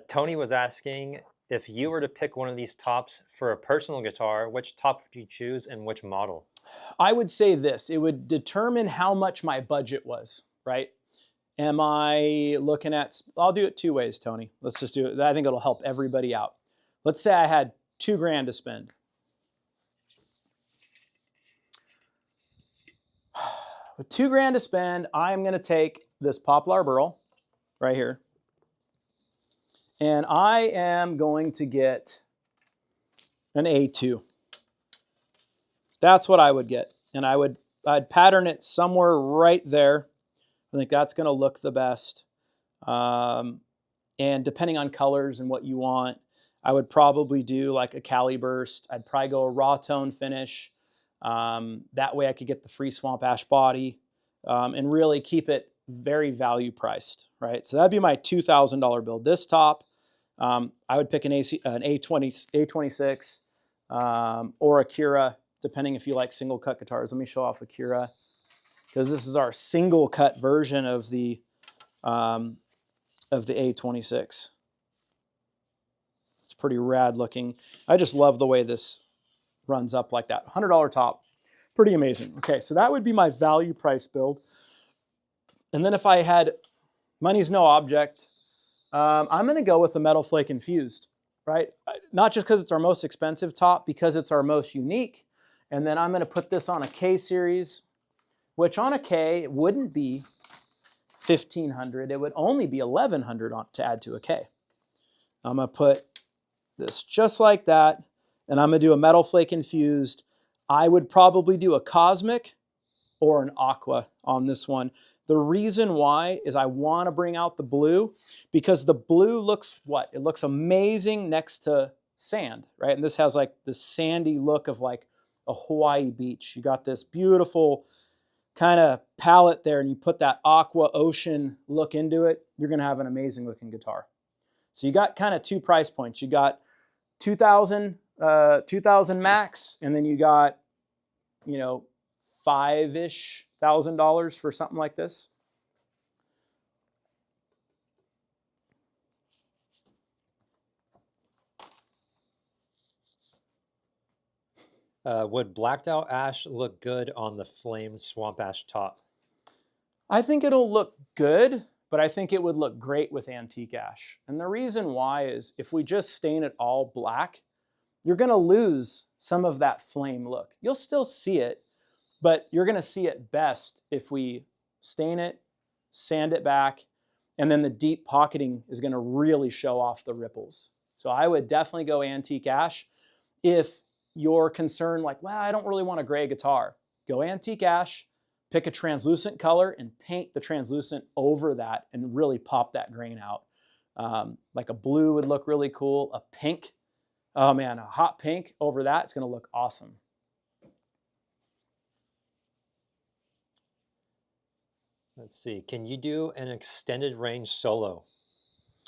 Tony was asking, if you were to pick one of these tops for a personal guitar, which top would you choose and which model? I would say this. It would determine how much my budget was, right? Am I looking at, I'll do it two ways, Tony. Let's just do it. I think it'll help everybody out. Let's say I had $2,000 to spend. With $2,000 to spend, I'm going to take this Poplar Burl right here. And I am going to get an A2. That's what I would get. And I'd pattern it somewhere right there. I think that's going to look the best. And depending on colors and what you want, I would probably do like a Cali Burst. I'd probably go a raw tone finish. That way I could get the free Swamp Ash body and really keep it very value priced, right? So that'd be my $2,000 build. This top, I would pick an A26 or a Kira, depending if you like single cut guitars. Let me show off a Kira because this is our single cut version of the A26. It's pretty rad looking. I just love the way this runs up like that. $100 top, pretty amazing. Okay, so that would be my value price build. And then if I had, money's no object, I'm gonna go with the Metal Flake Infused, right? Not just because it's our most expensive top, because it's our most unique. And then I'm gonna put this on a K series, which on a K, it wouldn't be $1,500, it would only be $1,100 to add to a K. I'm gonna put this just like that, and I'm gonna do a Metal Flake Infused. I would probably do a Cosmic or an Aqua on this one. The reason why is I want to bring out the blue because the blue looks what? It looks amazing next to sand, right? And this has like this sandy look of like a Hawaii beach. You got this beautiful kind of palette there and you put that aqua ocean look into it, you're going to have an amazing looking guitar. So you got kind of two price points. You got 2,000 max, and then you got, you know, $5,000-ish for something like this. Would blacked out ash look good on the flamed Swamp Ash top? I think it'll look good, but I think it would look great with antique ash. And the reason why is if we just stain it all black, you're going to lose some of that flame look. You'll still see it, but you're going to see it best if we stain it, sand it back, And then the deep pocketing is going to really show off the ripples. So I would definitely go antique ash. If you're concerned like, well, I don't really want a gray guitar, go antique ash, pick a translucent color and paint the translucent over that and really pop that grain out. Like a blue would look really cool. A pink, oh man, a hot pink over that, it's going to look awesome. Let's see. Can you do an extended range solo?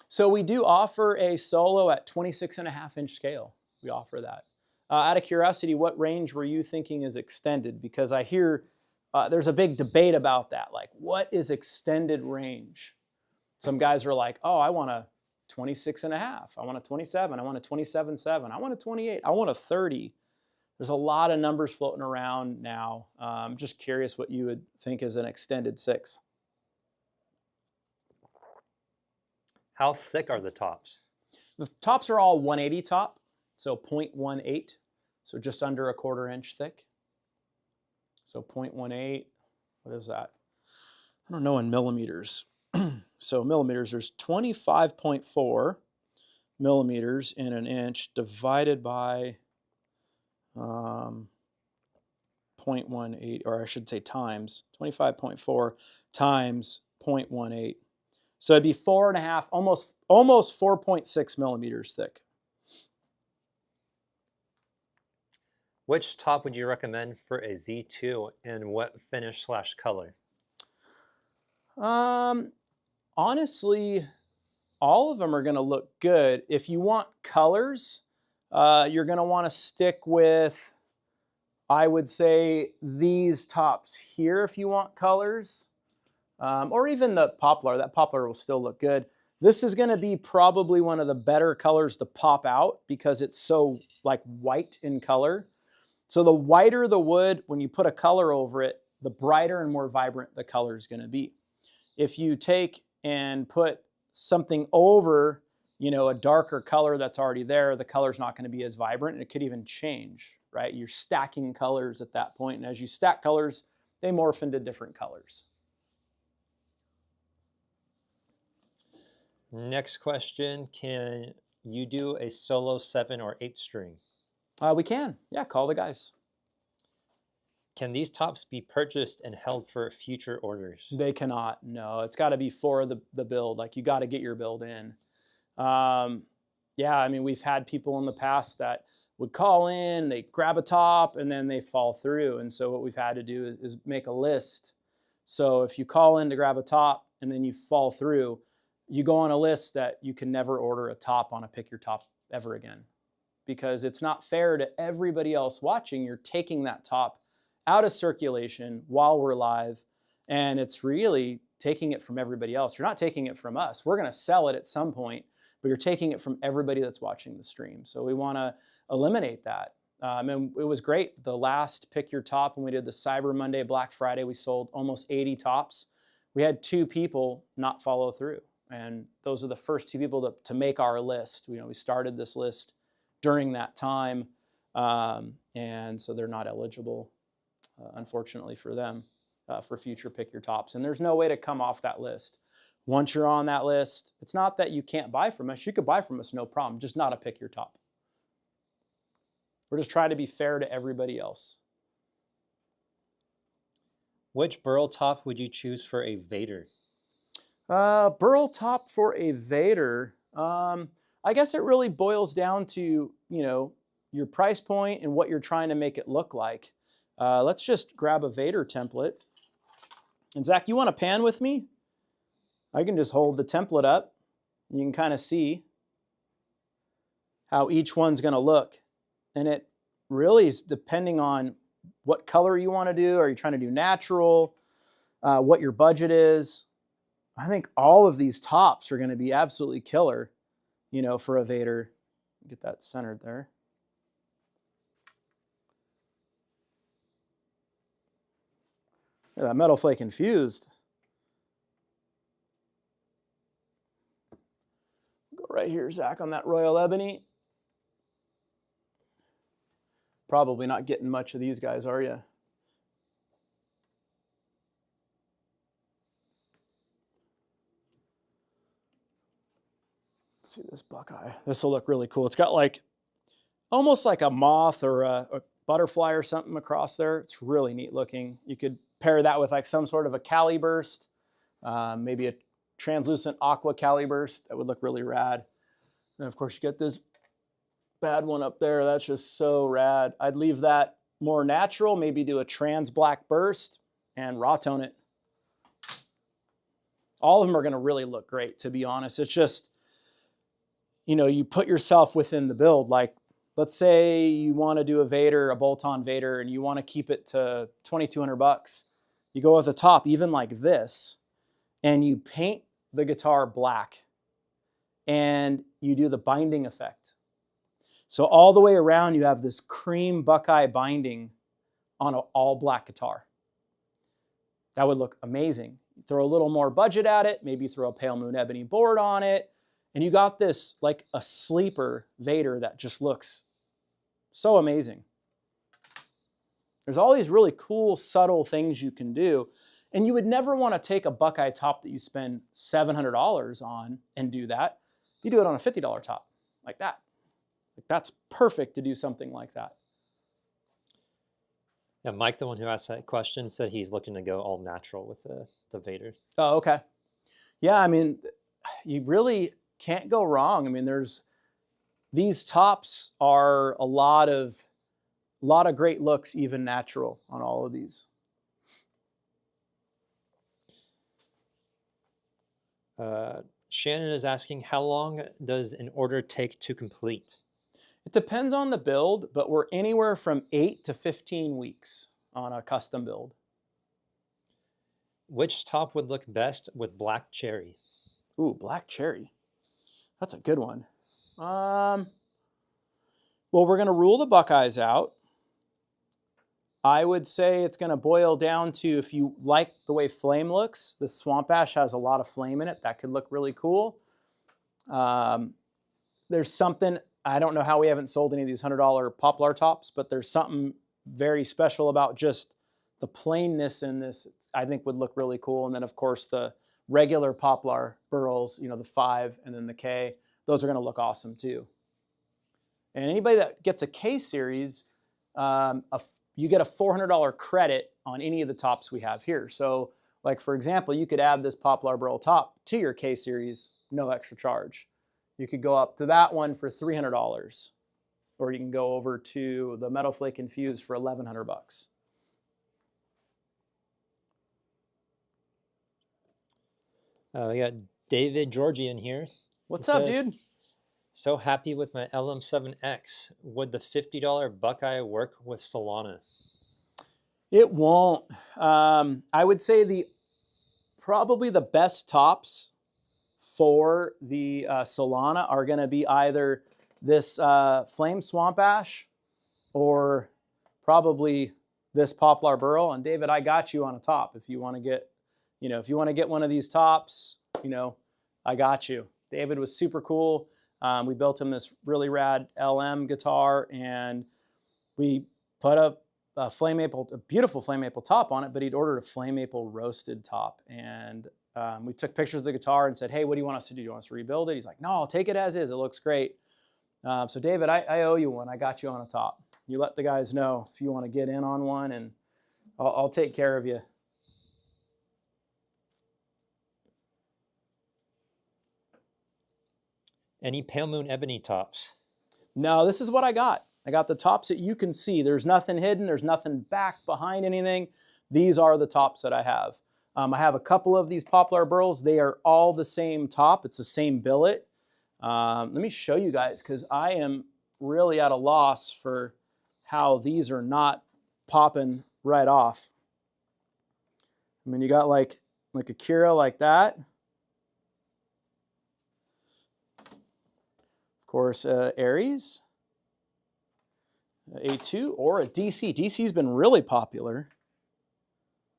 So we do offer a solo at 26.5-inch scale. We offer that. Out of curiosity, what range were you thinking is extended? Because I hear there's a big debate about that. Like, what is extended range? Some guys are like, oh, I want a 26.5. I want a 27. I want a 27.7. I want a 28. I want a 30. There's a lot of numbers floating around now. I'm just curious what you would think is an extended 6. How thick are the tops? The tops are all 180 top, so 0.18, so just under a 1/4 inch thick. So 0.18, what is that? I don't know in millimeters. So millimeters, there's 25.4 millimeters in an inch divided by 0.18, or I should say times, 25.4 times 0.18. So it'd be 4.5, almost 4.6 millimeters thick. Which top would you recommend for a Z2 and what finish / color? Honestly, all of them are going to look good. If you want colors, you're going to want to stick with, I would say, these tops here if you want colors. Or even the poplar. That poplar will still look good. This is going to be probably one of the better colors to pop out because it's so like white in color. So the whiter the wood, when you put a color over it, the brighter and more vibrant the color is going to be. If you take and put something over, you know, a darker color that's already there, the color's not going to be as vibrant and it could even change, right? You're stacking colors at that point, and as you stack colors, they morph into different colors. Next question, can you do a solo 7 or 8 string? We can, yeah, call the guys. Can these tops be purchased and held for future orders? They cannot, no. It's got to be for the build. Like, you got to get your build in. Yeah, I mean, we've had people in the past that would call in, they grab a top, and then they fall through. And so what we've had to do is make a list. So if you call in to grab a top and then you fall through, you go on a list that you can never order a top on a Pick Your Top ever again. Because it's not fair to everybody else watching. You're taking that top out of circulation while we're live, and it's really taking it from everybody else. You're not taking it from us. We're going to sell it at some point, but you're taking it from everybody that's watching the stream. So we want to eliminate that. And it was great. The last Pick Your Top, when we did the Cyber Monday, Black Friday, we sold almost 80 tops. We had 2 people not follow through, and those are the first 2 people to make our list. You know, we started this list during that time, and so they're not eligible, unfortunately for them, for future Pick Your Tops. And there's no way to come off that list. Once you're on that list, it's not that you can't buy from us. You could buy from us, no problem, just not a Pick Your Top. We're just trying to be fair to everybody else. Which burl top would you choose for a Vader? Burl top for a Vader. I guess it really boils down to, you know, your price point and what you're trying to make it look like. Let's just grab a Vader template. And Zach, you want to pan with me? I can just hold the template up. And you can kind of see how each one's going to look. And it really is depending on what color you want to do. Are you trying to do natural? What your budget is. I think all of these tops are going to be absolutely killer, you know, for a Vader. Get that centered there. Yeah, that metal flake infused. Go right here, Zach, on that Royal Ebony. Probably not getting much of these guys, are you? see this Buckeye. This will look really cool. It's got like almost like a moth or a butterfly or something across there. It's really neat looking. You could pair that with like some sort of a Cali burst, maybe a translucent aqua Cali burst. That would look really rad. And of course you get this bad one up there. That's just so rad. I'd leave that more natural, maybe do a trans black burst and raw tone it. All of them are going to really look great, to be honest. It's just, you know, you put yourself within the build. Like, let's say you want to do a Vader, a bolt-on Vader, and you want to keep it to $2,200. You go with a top, even like this, and you paint the guitar black, and you do the binding effect. So all the way around, you have this cream Buckeye binding on an all-black guitar. That would look amazing. Throw a little more budget at it, maybe throw a Pale Moon Ebony board on it, and you got this like a sleeper Vader that just looks so amazing. There's all these really cool, subtle things you can do, and you would never want to take a Buckeye top that you spend $700 on and do that. You do it on a $50 top, like that. Like that's perfect to do something like that. Yeah, Mike, the one who asked that question, said he's looking to go all natural with the Vader. Oh, okay. Yeah, I mean, you really can't go wrong. I mean, these tops are a lot of great looks, even natural, on all of these. Shannon is asking, how long does an order take to complete? It depends on the build, but we're anywhere from 8 to 15 weeks on a custom build. Which top would look best with black cherry? Ooh, black cherry. That's a good one. Well, we're going to rule the Buckeyes out. I would say it's going to boil down to, if you like the way flame looks, the Swamp Ash has a lot of flame in it. That could look really cool. There's something, I don't know how we haven't sold any of these $100 Poplar tops, but there's something very special about just the plainness in this. I think would look really cool. And then of course the regular Poplar burls, you know, the 5 and then the K, those are going to look awesome too. And anybody that gets a K series, you get a $400 credit on any of the tops we have here. So like, for example, you could add this Poplar burl top to your K series, no extra charge. You could go up to that one for $300, or you can go over to the Metal Flake Infused for $1,100. We got David Georgian here. What's He up, says, dude? So happy with my LM7X. Would the $50 Buckeye work with Solana? It won't. I would say probably the best tops for the Solana are going to be either this Flame Swamp Ash or probably this Poplar Burl. And David, I got you on a top. If you want to get, if you want to get one of these tops, I got you. David was super cool. We built him this really rad LM guitar, and we put a beautiful flame maple top on it, but he'd ordered a flame maple roasted top. And we took pictures of the guitar and said, hey, what do you want us to do? Do you want us to rebuild it? He's like, no, I'll take it as is. It looks great. So David, I owe you one. I got you on a top. You let the guys know if you want to get in on one, and I'll take care of you. Any Pale Moon Ebony tops? No, this is what I got. I got the tops that you can see. There's nothing hidden. There's nothing back behind anything. These are the tops that I have. I have a couple of these Poplar Burls. They are all the same top. It's the same billet. Let me show you guys, because I am really at a loss for how these are not popping right off. I mean, you got like a Kira like that. Of course, Aries, A2, or a DC. DC's been really popular.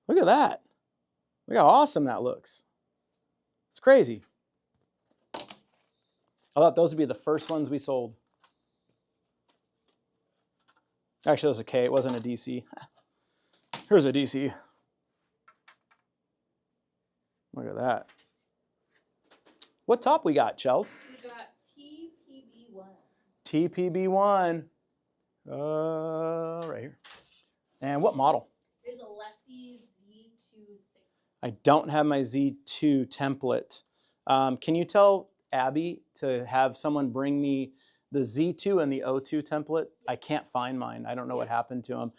Look at that. Look how awesome that looks. It's crazy. I thought those would be the first ones we sold. Actually, it was a K. It wasn't a DC. Here's a DC. Look at that. What top we got, Chels? We got TPB1. Right here. And what model? There's a lefty Z26. I don't have my Z2 template. Can you tell Abby to have someone bring me the Z2 and the O2 template? I can't find mine. I don't know what happened to them.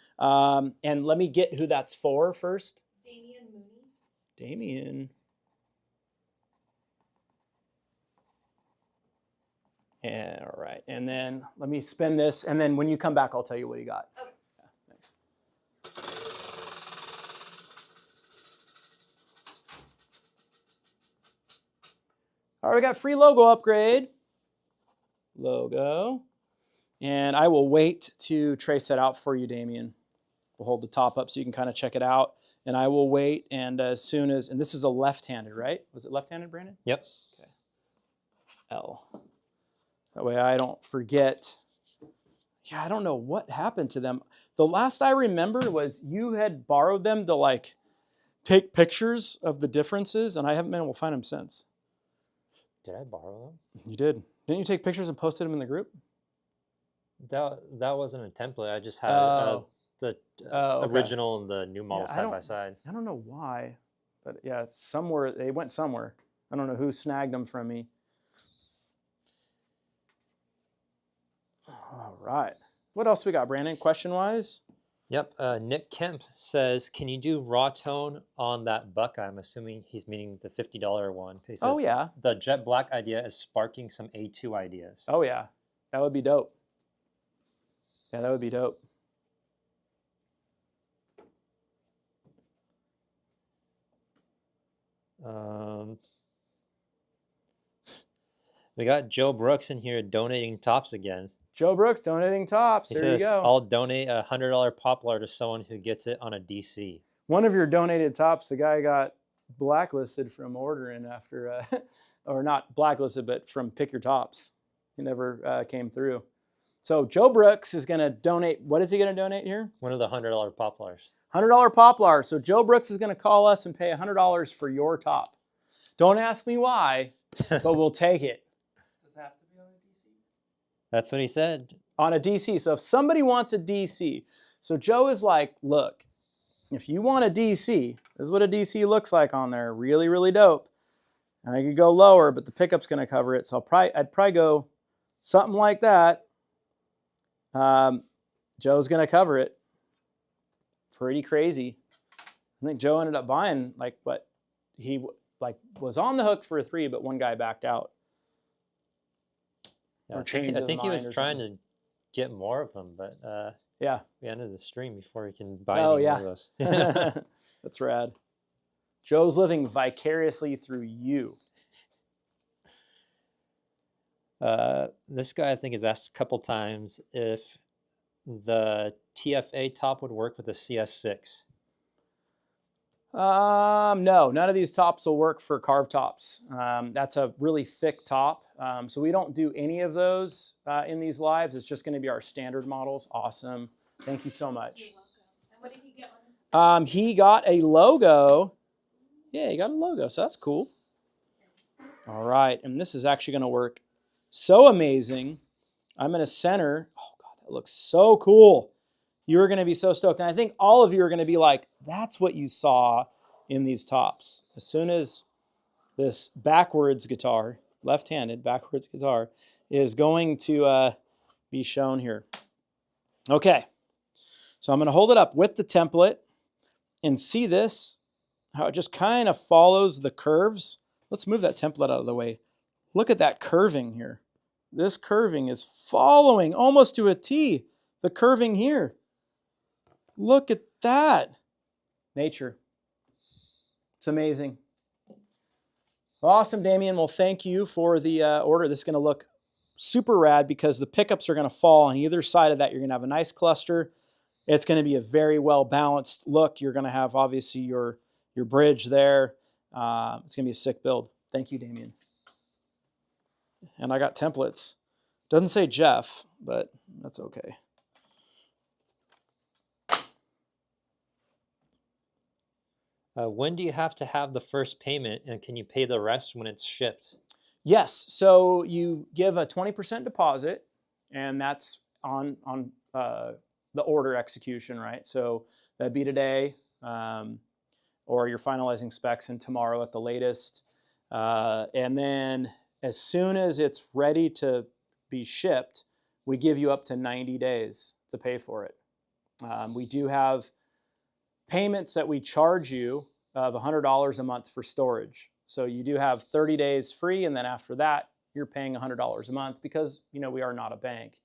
And let me get who that's for first. Damian Mooney. Damien. Yeah, all right. And then let me spin this. And then when you come back, I'll tell you what he got. Okay. Yeah, thanks. All right, we got free logo upgrade. Logo. And I will wait to trace that out for you, Damien. We'll hold the top up so you can kind of check it out. And I will wait, and as soon as, and this is a left-handed, right? Was it left-handed, Brandon? Yep. Okay. L. That way I don't forget. Yeah, I don't know what happened to them. The last I remember was you had borrowed them to like take pictures of the differences, and I haven't been able to find them since. Did I borrow You did. Didn't you take pictures and posted them in the group? them? That wasn't a template. I just had the okay. original and the new model I side don't- by side. I don't know why, but yeah, it's somewhere. They went somewhere. I don't know who snagged them from me. All right. What else we got, Brandon? Question-wise? Yep. Nick Kemp says, "Can you do raw tone on that Buckeye?" I'm assuming he's meaning the $50 one. He says, Oh, yeah. The jet black idea is sparking some A2 ideas. Oh, yeah. That would be dope. Yeah, that would be dope. We got Joe Brooks in here donating tops again. Joe Brooks donating tops. He There says, you go. "I'll donate a $100 Poplar to someone who gets it on a DC." One of your donated tops, the guy got blacklisted from ordering after, or not blacklisted, but from Pick Your Tops. He never came through. So Joe Brooks is going to donate. What is he going to donate here? One of the $100 Poplars. $100 Poplar. So Joe Brooks is going to call us and pay $100 for your top. Don't ask me why, but we'll take it. Does it have to be on a DC? That's what he said. On a DC. So if somebody wants a DC, so Joe is like, look, if you want a DC, this is what a DC looks like on there. Really, really dope. And I could go lower, but the pickup's going to cover it. So I'd probably go something like that. Joe's going to cover it. Pretty crazy. I think Joe ended up buying like what he like was on the hook for a 3, but one guy backed out. Yeah, Or I think, changed I his think he was mind or trying to get more of them, but Yeah. we ended the stream before he can buy Oh, any yeah. more of those. That's rad. Joe's living vicariously through you. This guy, I think, has asked a couple times if the TFA top would work with the CS6. No, none of these tops will work for carved tops. That's a really thick top. So we don't do any of those in these lives. It's just going to be our standard models. Awesome. Thank you so much. You're welcome. And what did he get on this? He got a logo. Yeah, he got a logo, so that's cool. All right, and this is actually going to work so amazing. I'm going to center. Oh, God, that looks so cool. You're going to be so stoked. And I think all of you are going to be like, that's what you saw in these tops. As soon as this backwards guitar, left-handed backwards guitar, is going to be shown here. Okay, so I'm going to hold it up with the template and see this, how it just kind of follows the curves. Let's move that template out of the way. Look at that curving here. This curving is following almost to a T, the curving here. Look at that. Nature. It's amazing. Awesome, Damien. Well, thank you for the order. This is going to look super rad because the pickups are going to fall on either side of that. You're going to have a nice cluster. It's going to be a very well-balanced look. You're going to have, obviously, your bridge there. It's going to be a sick build. Thank you, Damien. And I got templates. Doesn't say Jeff, but that's okay. When do you have to have the first payment, and can you pay the rest when it's shipped? Yes, so you give a 20% deposit, and that's on the order execution, right? So that'd be today, or you're finalizing specs in tomorrow at the latest. And then as soon as it's ready to be shipped, we give you up to 90 days to pay for it. We do have payments that we charge you of $100 a month for storage. So you do have 30 days free, and then after that, you're paying $100 a month because, you know, we are not a bank.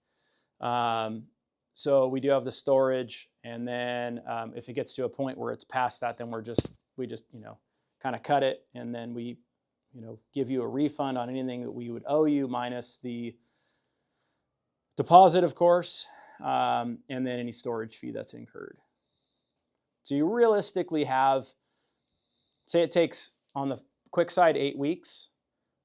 So we do have the storage, and then if it gets to a point where it's past that, then we just you know, kind of cut it, and then we, you know, give you a refund on anything that we would owe you minus the deposit, of course, and then any storage fee that's incurred. So you realistically have, say it takes on the quick side 8 weeks,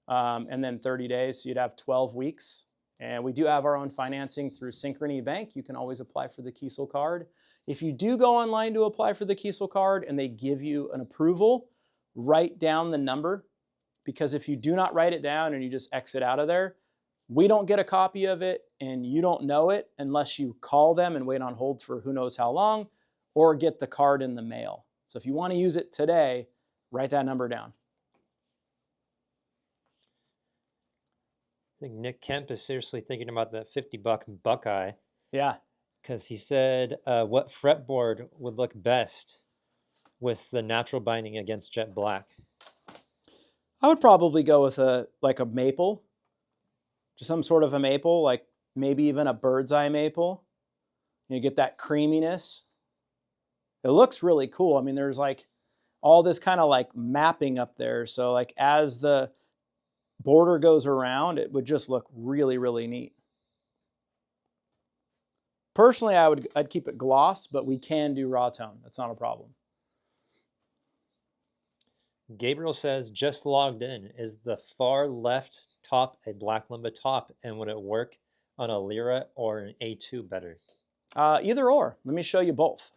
and then 30 days, so you'd have 12 weeks. And we do have our own financing through Synchrony Bank. You can always apply for the Kiesel card. If you do go online to apply for the Kiesel card and they give you an approval, write down the number, because if you do not write it down and you just exit out of there, we don't get a copy of it and you don't know it unless you call them and wait on hold for who knows how long, or get the card in the mail. So if you want to use it today, write that number down. I think Nick Kemp is seriously thinking about that $50 Buckeye, Yeah. because he said what fretboard would look best with the natural binding against jet black. I would probably go with a maple, just some sort of a maple, like maybe even a bird's eye maple. You get that creaminess. It looks really cool. I mean, there's like all this kind of like mapping up there. So like as the border goes around, it would just look really, really neat. Personally, I'd keep it gloss, but we can do raw tone. That's not a problem. Gabriel says, just logged in. Is the far left top a Black Limba top, and would it work on a Lyra or an A2 better? Either or. Let me show you both.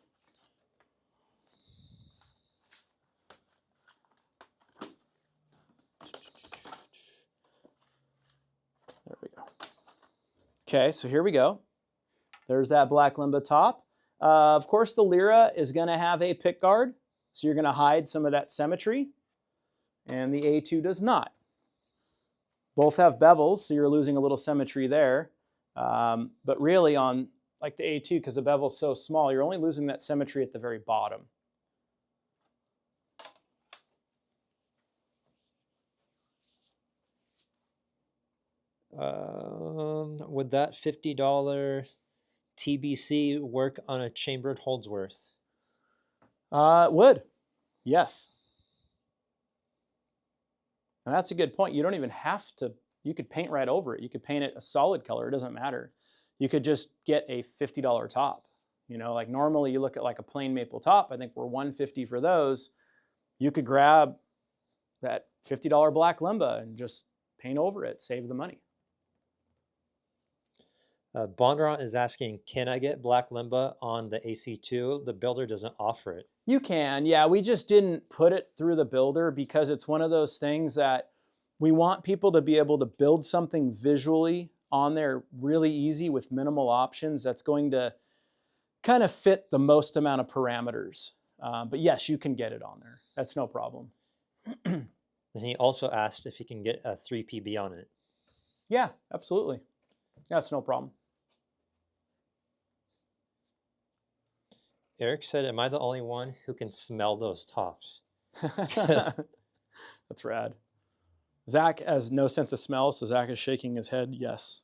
There we go. Okay, so here we go. There's that Black Limba top. Of course, the Lyra is going to have a pick guard, so you're going to hide some of that symmetry, and the A2 does not. Both have bevels, so you're losing a little symmetry there. But really on like the A2, because the bevel's so small, you're only losing that symmetry at the very bottom. Would that $50 TBC work on a chambered Holdsworth? It would, yes. And that's a good point. You don't even have to, you could paint right over it. You could paint it a solid color, it doesn't matter. You could just get a $50 top. You know, like normally you look at like a plain maple top, I think we're $150 for those. You could grab that $50 Black Limba and just paint over it, save the money. Bondurant is asking, can I get Black Limba on the AC2? The builder doesn't offer it. You can, yeah. We just didn't put it through the builder because it's one of those things that we want people to be able to build something visually on there really easy with minimal options that's going to kind of fit the most amount of parameters. But yes, you can get it on there. That's no problem. And he also asked if he can get a 3PB on it. Yeah, absolutely. That's no problem. Eric said, am I the only one who can smell those tops? That's rad. Zach has no sense of smell, so Zach is shaking his head, yes.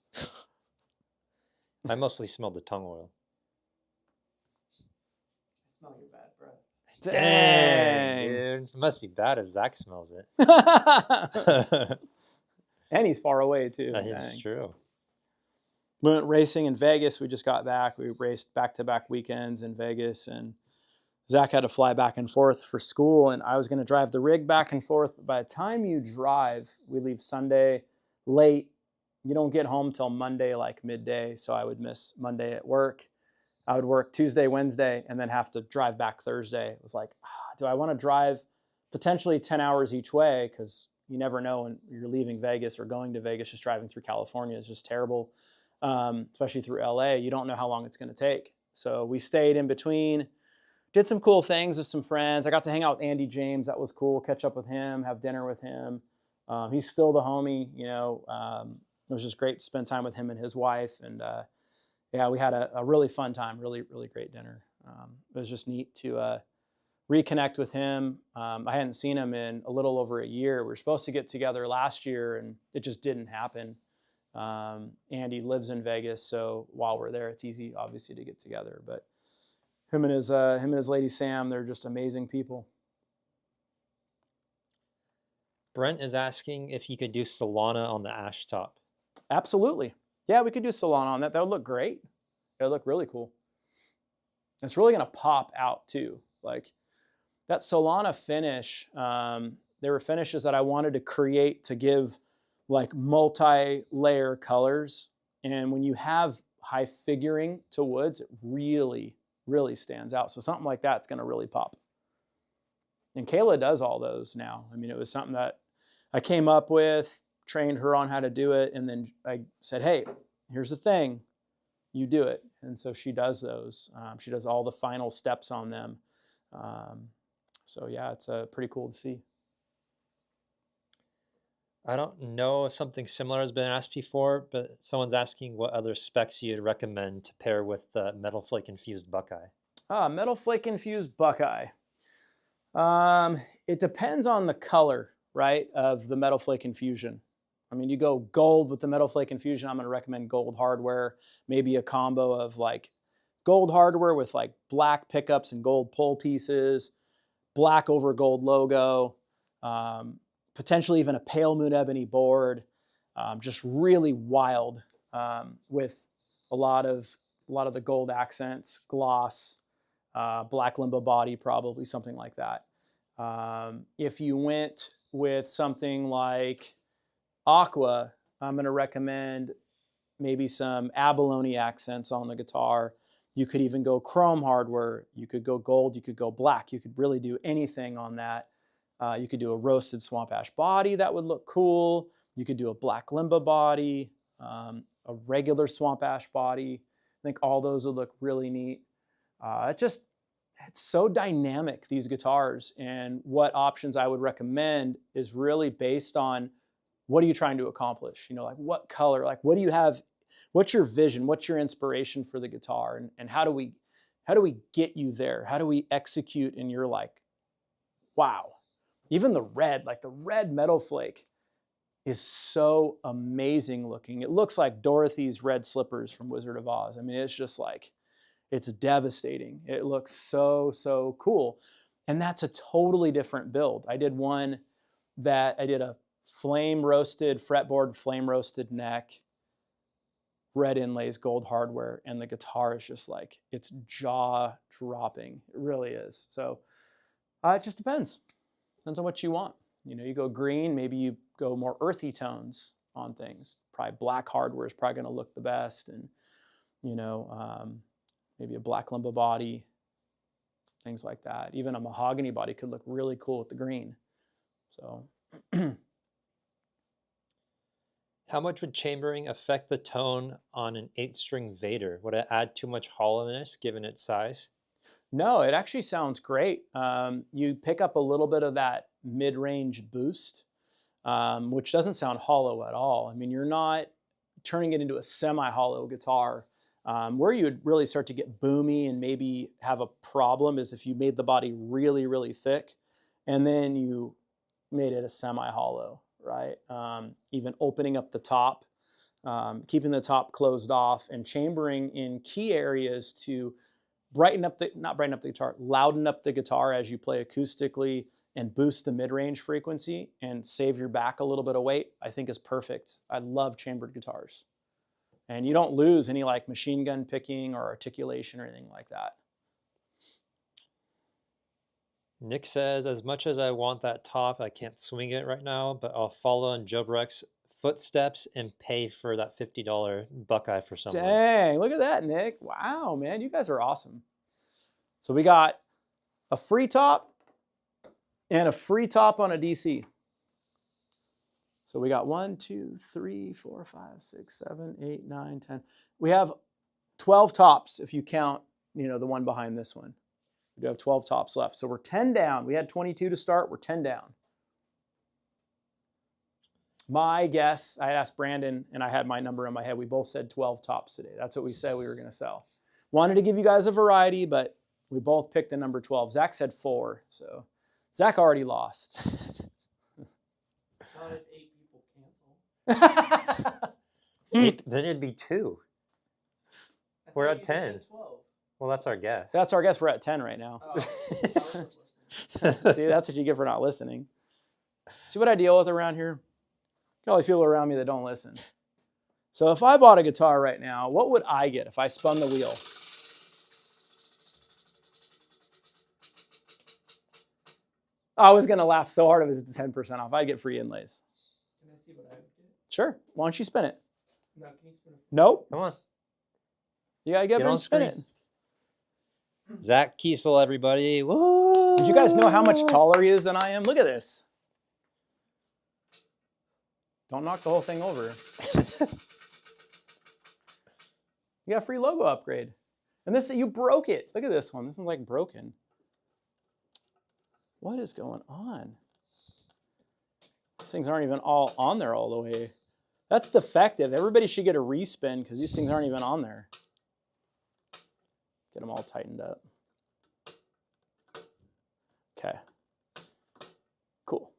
I mostly smelled the tongue oil. I smell your bad breath. Dang. Dude. It must be bad if Zach smells it. And he's far away, too. That is Dang. true. We went racing in Vegas. We just got back. We raced back-to-back weekends in Vegas, and Zach had to fly back and forth for school, and I was going to drive the rig back and forth. By the time you drive, we leave Sunday late. You don't get home till Monday, like midday, so I would miss Monday at work. I would work Tuesday, Wednesday, and then have to drive back Thursday. It was like, do I want to drive potentially 10 hours each way? Because you never know when you're leaving Vegas or going to Vegas. Just driving through California is just terrible. especially through LA. You don't know how long it's going to take. So we stayed in between, did some cool things with some friends. I got to hang out with Andy James. That was cool. Catch up with him, have dinner with him. He's still the homie, you know. It was just great to spend time with him and his wife. And yeah, we had a really fun time, really, really great dinner. It was just neat to reconnect with him. I hadn't seen him in a little over a year. We were supposed to get together last year, and it just didn't happen. Andy lives in Vegas, so while we're there, it's easy, obviously, to get together. But him and his lady Sam, they're just amazing people. Brent is asking if you could do Solana on the ash top. Absolutely. Yeah, we could do Solana on that. That would look great. That would look really cool. It's really going to pop out too. Like that Solana finish, there were finishes that I wanted to create to give like multi-layer colors. And when you have high figuring to woods, it really, really stands out. So something like that's going to really pop. And Kayla does all those now. I mean, it was something that I came up with, trained her on how to do it, and then I said, hey, here's the thing, you do it. And so she does those. She does all the final steps on them. So yeah, it's pretty cool to see. I don't know if something similar has been asked before, but someone's asking what other specs you'd recommend to pair with the Metal Flake infused Buckeye. Metal Flake infused Buckeye. It depends on the color, right, of the Metal Flake infusion. I mean, you go gold with the Metal Flake infusion, I'm going to recommend gold hardware, maybe a combo of like gold hardware with like black pickups and gold pull pieces, black over gold logo, potentially even a pale moon ebony board, just really wild with a lot of the gold accents, gloss, black limbo body, probably something like that. If you went with something like aqua, I'm going to recommend maybe some abalone accents on the guitar. You could even go chrome hardware. You could go gold. You could go black. You could really do anything on that. You could do a roasted swamp ash body. That would look cool. You could do a black limba body, a regular swamp ash body. I think all those would look really neat. It's so dynamic, these guitars, and what options I would recommend is really based on what are you trying to accomplish? You know, like what color, like what do you have, what's your vision, what's your inspiration for the guitar, and how do we get you there? How do we execute? And you're like, wow. Even the red, like the red Metal Flake is so amazing looking. It looks like Dorothy's red slippers from Wizard of Oz. I mean, it's just like, it's devastating. It looks so, so cool. And that's a totally different build. I did a flame roasted fretboard, flame roasted neck, red inlays, gold hardware, and the guitar is just like, it's jaw dropping. It really is. So it just depends. Depends on what you want. You know, you go green, maybe you go more earthy tones on things. Probably black hardware is probably going to look the best, and you know, maybe a black limba body, things like that. Even a mahogany body could look really cool with the green. So. How much would chambering affect the tone on an 8-string Vader? Would it add too much hollowness given its size? No, it actually sounds great. You pick up a little bit of that mid-range boost, which doesn't sound hollow at all. I mean, you're not turning it into a semi-hollow guitar. Where you would really start to get boomy and maybe have a problem is if you made the body really, really thick and then you made it a semi-hollow, right? Even opening up the top, keeping the top closed off, and chambering in key areas to louden up the guitar as you play acoustically and boost the mid-range frequency and save your back a little bit of weight, I think is perfect. I love chambered guitars. And you don't lose any like machine gun picking or articulation or anything like that. Nick says, as much as I want that top, I can't swing it right now, but I'll follow in Joe Breck's footsteps and pay for that $50 Buckeye for someone. Dang, look at that, Nick. Wow, man, you guys are awesome. So we got a free top and a free top on a DC. So we got 1, 2, 3, 4, 5, 6, 7, 8, 9, 10. We have 12 tops if you count, the one behind this one. We do have 12 tops left. So we're 10 down. We had 22 to start. We're 10 down. My guess, I had asked Brandon and I had my number in my head. We both said 12 tops today. That's what we said we were going to sell. Wanted to give you guys a variety, but we both picked the number 12. Zach said 4. So Zach already lost. Not if 8 people cancel. Then it'd be 2. I We're thought at you just said 10. 12. Well, that's our guess. That's our guess. We're at 10 right now. Oh, I wasn't listening. See, that's what you get for not listening. See what I deal with around here? Got all these people around me that don't listen. So if I bought a guitar right now, what would I get if I spun the wheel? I was going to laugh so hard if it was 10% off. I'd get free inlays. Can I see what I would get? Sure. Why don't you spin it? No, can you spin it? Nope. Come on. You got to get Get up on and spin it. screen. Zach Kiesel, everybody. Woo! Did you guys know how much taller he is than I am? Look at this. Don't knock the whole thing over. You got a free logo upgrade. And this, you broke it. Look at this one. This is like broken. What is going on? These things aren't even all on there all the way. That's defective. Everybody should get a respin because these things aren't even on there. Get them all tightened up. Okay. Cool.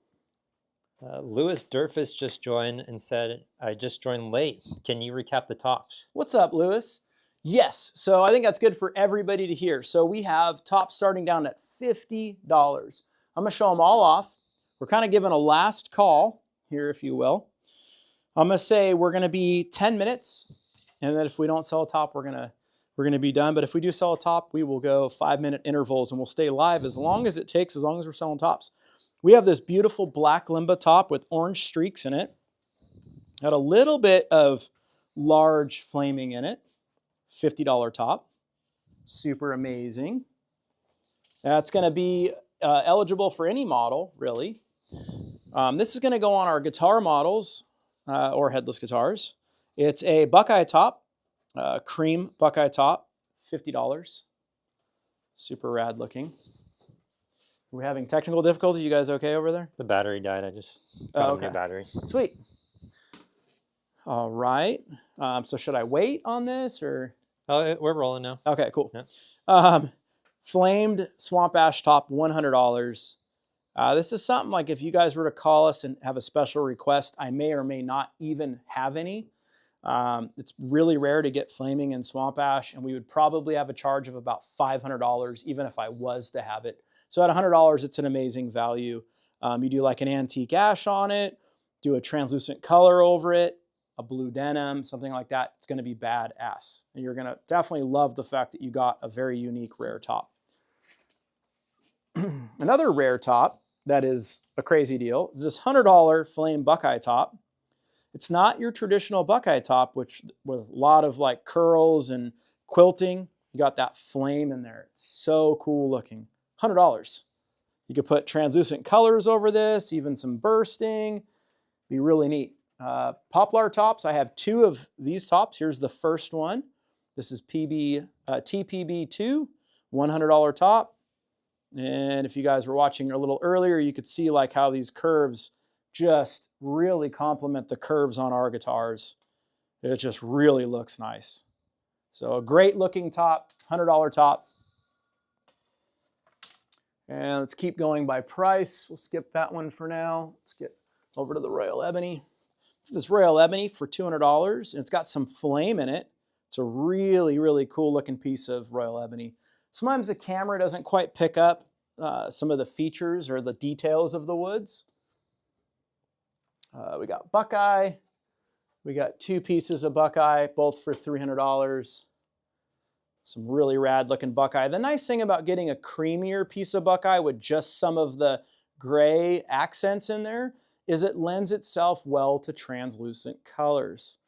Louis Durfus just joined and said, I just joined late. Can you recap the tops? What's up, Lewis? Yes, so I think that's good for everybody to hear. So we have tops starting down at $50. I'm gonna show them all off. We're kind of giving a last call here, if you will. I'm gonna say we're gonna be 10 minutes, and then if we don't sell a top, we're gonna be done. But if we do sell a top, we will go 5-minute intervals, and we'll stay live as long as it takes, as long as we're selling tops. We have this beautiful black Limba top with orange streaks in it. Got a little bit of large flaming in it. $50 top. Super amazing. That's going to be eligible for any model, really. This is going to go on our guitar models or headless guitars. It's a Buckeye top, cream Buckeye top, $50. Super rad looking. We're having technical difficulties. You guys okay over there? The battery died. I just got a new battery. Sweet. All right. So should I wait on this or? Oh, we're rolling now. Okay, cool. Yeah. Flamed Swamp Ash top, $100. This is something like if you guys were to call us and have a special request, I may or may not even have any. It's really rare to get flaming and Swamp Ash, and we would probably have a charge of about $500 even if I was to have it. So at $100, it's an amazing value. You do like an antique ash on it, do a translucent color over it, a blue denim, something like that. It's going to be badass. And you're going to definitely love the fact that you got a very unique rare top. Another rare top that is a crazy deal is this $100 flame Buckeye top. It's not your traditional Buckeye top, which with a lot of like curls and quilting. You got that flame in there. It's so cool looking. $100. You could put translucent colors over this, even some bursting. Be really neat. Poplar tops, I have 2 of these tops. Here's the first one. This is TPB2, $100 top. And if you guys were watching a little earlier, you could see like how these curves just really complement the curves on our guitars. It just really looks nice. So a great looking top, $100 top. And let's keep going by price. We'll skip that one for now. Let's get over to the Royal Ebony. This Royal Ebony for $200, and it's got some flame in it. It's a really, really cool looking piece of Royal Ebony. Sometimes the camera doesn't quite pick up some of the features or the details of the woods. We got Buckeye. We got 2 pieces of Buckeye, both for $300. Some really rad looking Buckeye. The nice thing about getting a creamier piece of Buckeye with just some of the gray accents in there is it lends itself well to translucent colors.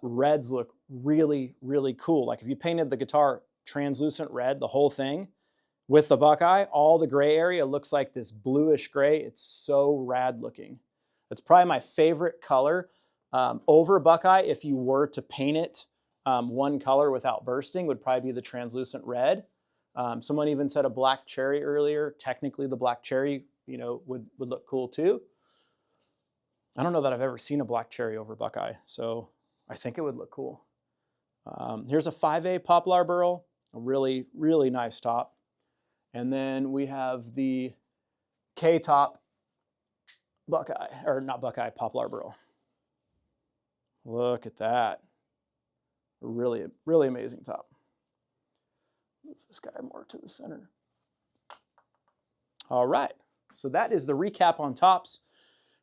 Reds look really, really cool. Like if you painted the guitar translucent red, the whole thing, with the Buckeye, all the gray area looks like this bluish gray. It's so rad looking. It's probably my favorite color over Buckeye. If you were to paint it one color without bursting, would probably be the translucent red. Someone even said a black cherry earlier. Technically, the black cherry, would look cool too. I don't know that I've ever seen a black cherry over Buckeye, so I think it would look cool. Here's a 5A Poplar Burl, a really, really nice top. And then we have the K-top Buckeye, or not Buckeye, Poplar Burl. Look at that. Really, really amazing top. Move this guy more to the center. All right, so that is the recap on tops.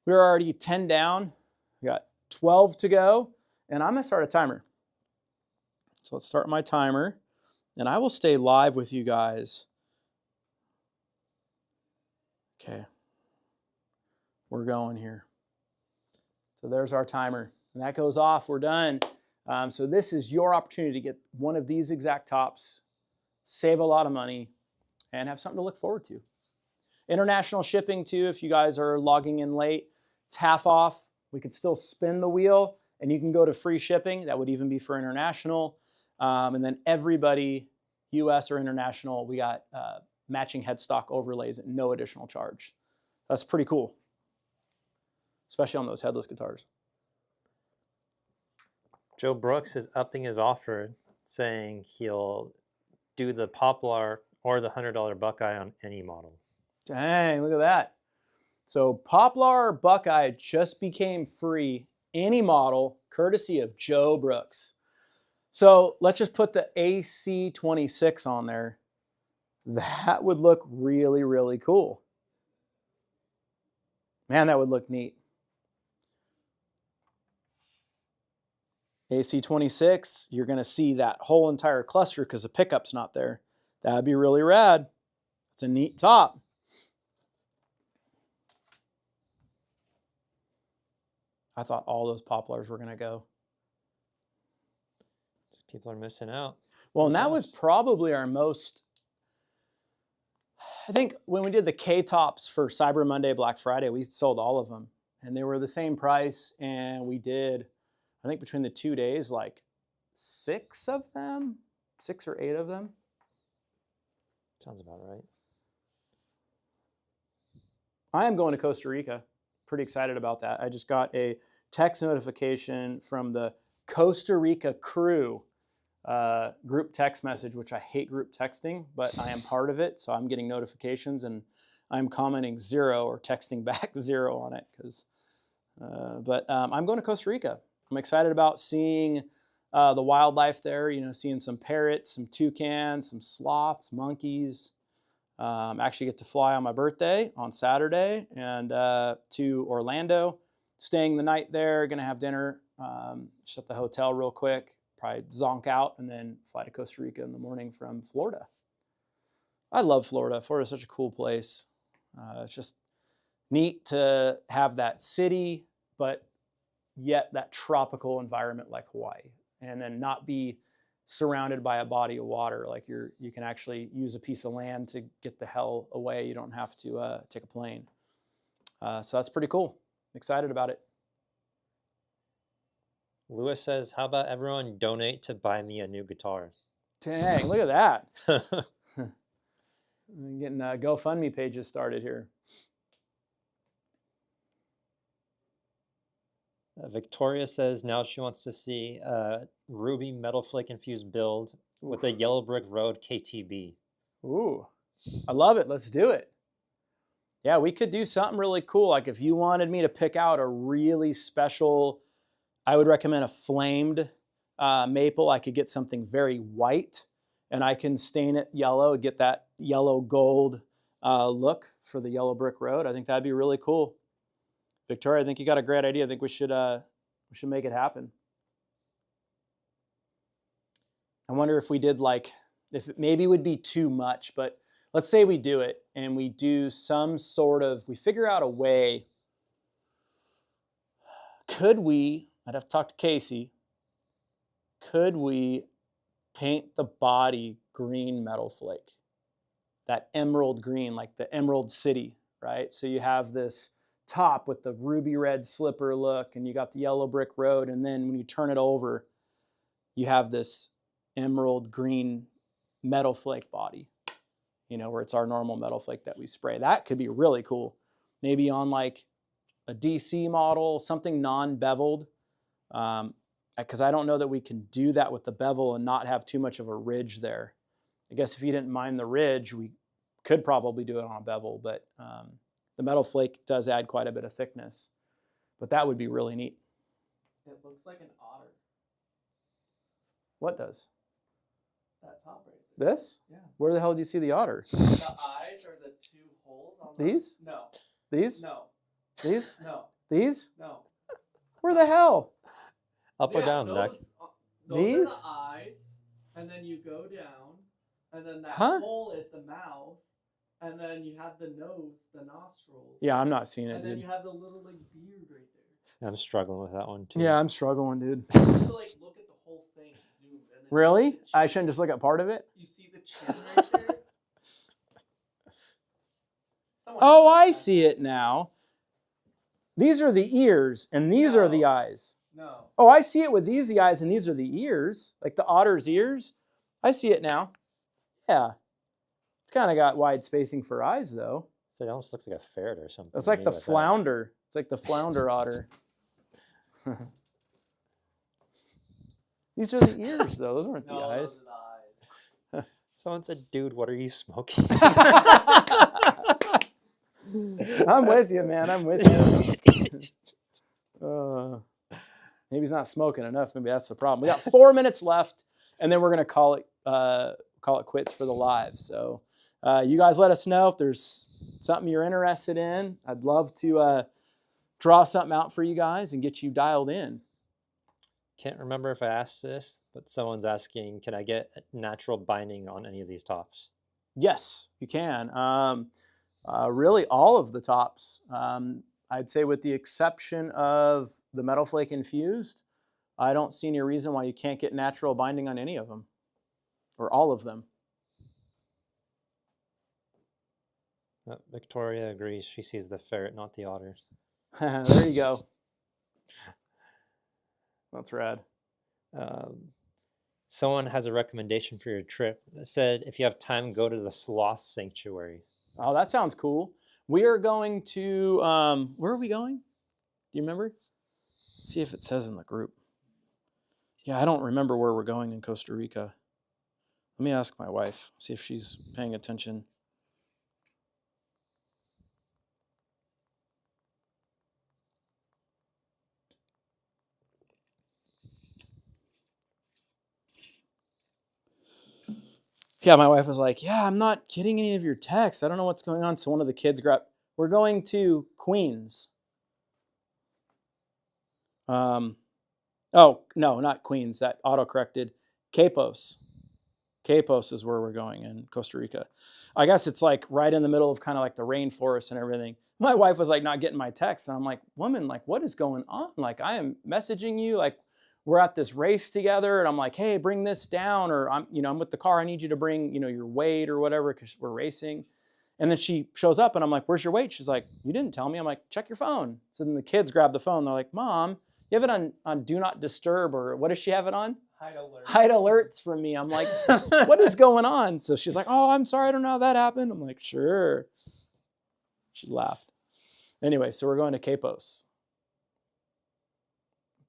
We're already 10 down. We got 12 to go, and I'm gonna start a timer. So let's start my timer, and I will stay live with you guys. Okay, we're going here. So there's our timer, and that goes off. We're done. So this is your opportunity to get one of these exact tops, save a lot of money, and have something to look forward to. International shipping too, if you guys are logging in late, it's half off. We could still spin the wheel and you can go to free shipping. That would even be for international. And then everybody, US or international, we got matching headstock overlays at no additional charge. That's pretty cool, especially on those headless guitars. Joe Brooks is upping his offer, saying he'll do the Poplar or the $100 Buckeye on any model. Dang, look at that. So Poplar Buckeye just became free, any model, courtesy of Joe Brooks. So let's just put the AC26 on there. That would look really, really cool. Man, that would look neat. AC26, you're going to see that whole entire cluster because the pickup's not there. That would be really rad. It's a neat top. I thought all those Poplars were going to go. People are missing out. Well, and that was probably our most, I think when we did the K-tops for Cyber Monday, Black Friday, we sold all of them. And they were the same price. And we did, I think between the 2 days, like 6 of them, 6 or 8 of them. Sounds about right. I am going to Costa Rica. Pretty excited about that. I just got a text notification from the Costa Rica crew group text message, which I hate group texting, but I am part of it, so I'm getting notifications and I'm commenting 0 or texting back 0 on it. But I'm going to Costa Rica. I'm excited about seeing the wildlife there. Seeing some parrots, some toucans, some sloths, monkeys. Actually get to fly on my birthday on Saturday and to Orlando, staying the night there, gonna have dinner, just at the hotel real quick, probably zonk out and then fly to Costa Rica in the morning from Florida. I love Florida. Florida's such a cool place. It's just neat to have that city, but yet that tropical environment like Hawaii, and then not be surrounded by a body of water. Like you can actually use a piece of land to get the hell away. You don't have to take a plane. So that's pretty cool. I'm excited about it. Lewis says, how about everyone donate to buy me a new guitar? Dang, look at that. I'm getting GoFundMe pages started here. Victoria says now she wants to see a Ruby Metal Flake infused build with a Yellow Brick Road KTB. Ooh, I love it. Let's do it. Yeah, we could do something really cool. Like if you wanted me to pick out a really special, I would recommend a flamed maple. I could get something very white and I can stain it yellow, get that yellow gold look for the Yellow Brick Road. I think that'd be really cool. Victoria, I think you got a great idea. I think we should make it happen. I wonder if we did if it maybe would be too much, but let's say we do it and we do some sort of, we figure out a way. Could we, I'd have to talk to Casey, could we paint the body green metal flake? That emerald green, like the Emerald City, right? So you have this top with the ruby red slipper look, and you got the yellow brick road, and then when you turn it over, you have this emerald green metal flake body, you know, where it's our normal metal flake that we spray. That could be really cool. Maybe on like a DC model, something non-beveled, because I don't know that we can do that with the bevel and not have too much of a ridge there. I guess if you didn't mind the ridge, we could probably do it on a bevel, but the metal flake does add quite a bit of thickness. But that would be really neat. It looks like an otter. What does? That top right there. This? Yeah. Where the hell do you see the otter? The eyes are the two holes on the... These? No. These? No. These? No. These? No. Where the hell? Up or down, Zach? Those These? are the eyes, and then you go down, and then that Huh? hole is the mouth, and then you have the nose, the nostrils. Yeah, I'm not seeing it, And then dude. you have the little like beard right there. I'm struggling with that one too. Yeah, I'm struggling, dude. You have to like look at the whole thing zoomed. And then you see Really? the I chin. shouldn't just look at part of it? You see the chin right there? Someone Oh, else I has see that. it now. These are the ears, and these are the No. eyes. No. Oh, I see it with these the eyes, and these are the ears, like the otter's ears. I see it now. Yeah. It's kind of got wide spacing for eyes, though. So it almost looks like a ferret or something. It's to like me the with that. flounder. It's like the flounder otter. These are the ears, though. Those aren't the No, eyes. those are the eyes. Someone said, "Dude, what are you smoking?" I'm with you, man. I'm with you. Maybe he's not smoking enough. Maybe that's the problem. We got 4 minutes left, and then we're gonna call it quits for the live. So you guys let us know if there's something you're interested in. I'd love to draw something out for you guys and get you dialed in. Can't remember if I asked this, but someone's asking, can I get natural binding on any of these tops? Yes, you can. Really, all of the tops. I'd say with the exception of the Metal Flake Infused, I don't see any reason why you can't get natural binding on any of them, or all of them. Victoria agrees. She sees the ferret, not the otters. There you go. That's rad. Someone has a recommendation for your trip that said, if you have time, go to the sloth sanctuary. Oh, that sounds cool. We are going to, where are we going? Do you remember? Let's see if it says in the group. Yeah, I don't remember where we're going in Costa Rica. Let me ask my wife, see if she's paying attention. Yeah, my wife was like, yeah, I'm not getting any of your texts. I don't know what's going on. So one of the kids grabbed, we're going to Queens. Oh, no, not Queens. That auto-corrected. Capos. Capos is where we're going in Costa Rica. I guess it's like right in the middle of kind of like the rainforest and everything. My wife was like not getting my texts. And I'm like, woman, like what is going on? Like I am messaging you, like we're at this race together and I'm like, hey, bring this down, or I'm with the car. I need you to bring, your weight or whatever, because we're racing. And then she shows up and I'm like, where's your weight? She's like, you didn't tell me. I'm like, check your phone. So then the kids grab the phone. They're like, Mom, you have it on do not disturb, or what does she have it on? Hide alerts. Hide alerts from me. I'm like, what is going on? So she's like, oh, I'm sorry. I don't know how that happened. I'm like, sure. She laughed. Anyway, so we're going to Capos.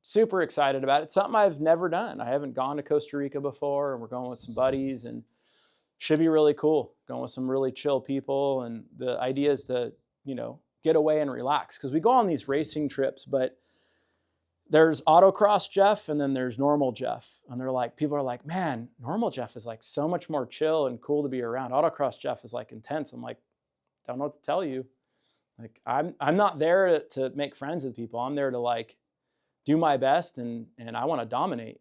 Super excited about it. Something I've never done. I haven't gone to Costa Rica before, and we're going with some buddies, and should be really cool. Going with some really chill people, and the idea is to, get away and relax, because we go on these racing trips, but there's autocross Jeff and then there's normal Jeff. And people are like, man, normal Jeff is like so much more chill and cool to be around. Autocross Jeff is like intense. I'm like, don't know what to tell you. Like, I'm not there to make friends with people. I'm there to like do my best, and I want to dominate,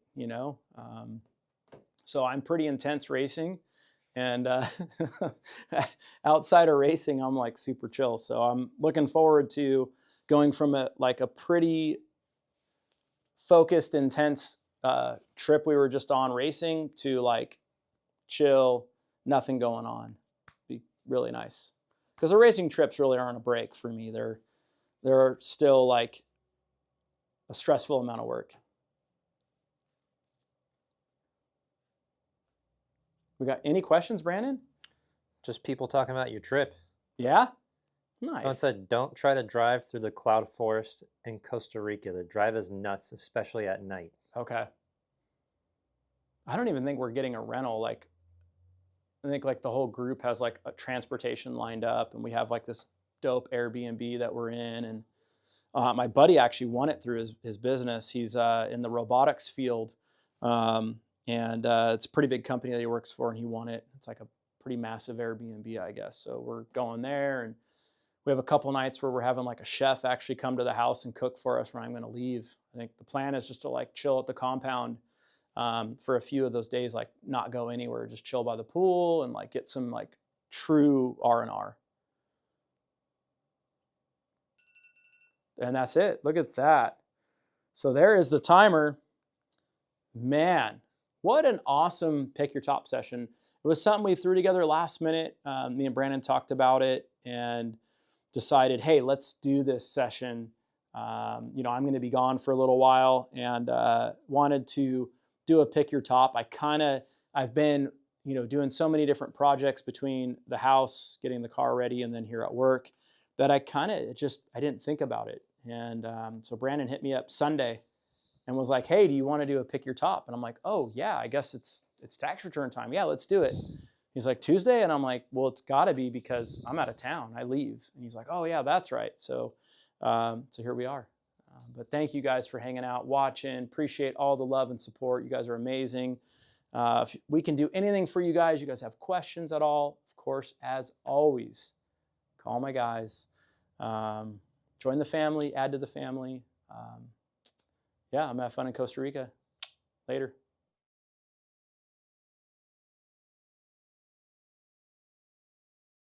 So I'm pretty intense racing, and outside of racing, I'm like super chill. So I'm looking forward to going from a pretty focused, intense trip we were just on racing to like chill, nothing going on. Be really nice, because the racing trips really aren't a break for me. they're still like a stressful amount of work. We got any questions, Brandon? Just people talking about your trip. Yeah? Someone Nice. said, don't try to drive through the cloud forest in Costa Rica. The drive is nuts, especially at night. Okay. I don't even think we're getting a rental. Like, I think like the whole group has like a transportation lined up, and we have like this dope Airbnb that we're in. And my buddy actually won it through his business. He's in the robotics field, and it's a pretty big company that he works for, and he won it. It's like a pretty massive Airbnb, I guess. So we're going there, and we have a couple nights where we're having like a chef actually come to the house and cook for us when I'm going to leave. I think the plan is just to like chill at the compound for a few of those days, like not go anywhere, just chill by the pool and like get some like true R&R. And that's it. Look at that. So there is the timer. Man, what an awesome pick your top session. It was something we threw together last minute. Me and Brandon talked about it and decided, hey, let's do this session. I'm going to be gone for a little while and wanted to do a pick your top. I've been, doing so many different projects between the house, getting the car ready, and then here at work that I didn't think about it. And so Brandon hit me up Sunday and was like, hey, do you want to do a pick your top? And I'm like, oh yeah, I guess it's tax return time. Yeah, let's do it. He's like, Tuesday? And I'm like, well, it's got to be because I'm out of town. I leave. And he's like, oh yeah, that's right. So here we are. But thank you guys for hanging out, watching. Appreciate all the love and support. You guys are amazing. If we can do anything for you guys have questions at all, of course, as always, call my guys. Join the family, add to the family. I'm having fun in Costa Rica. Later.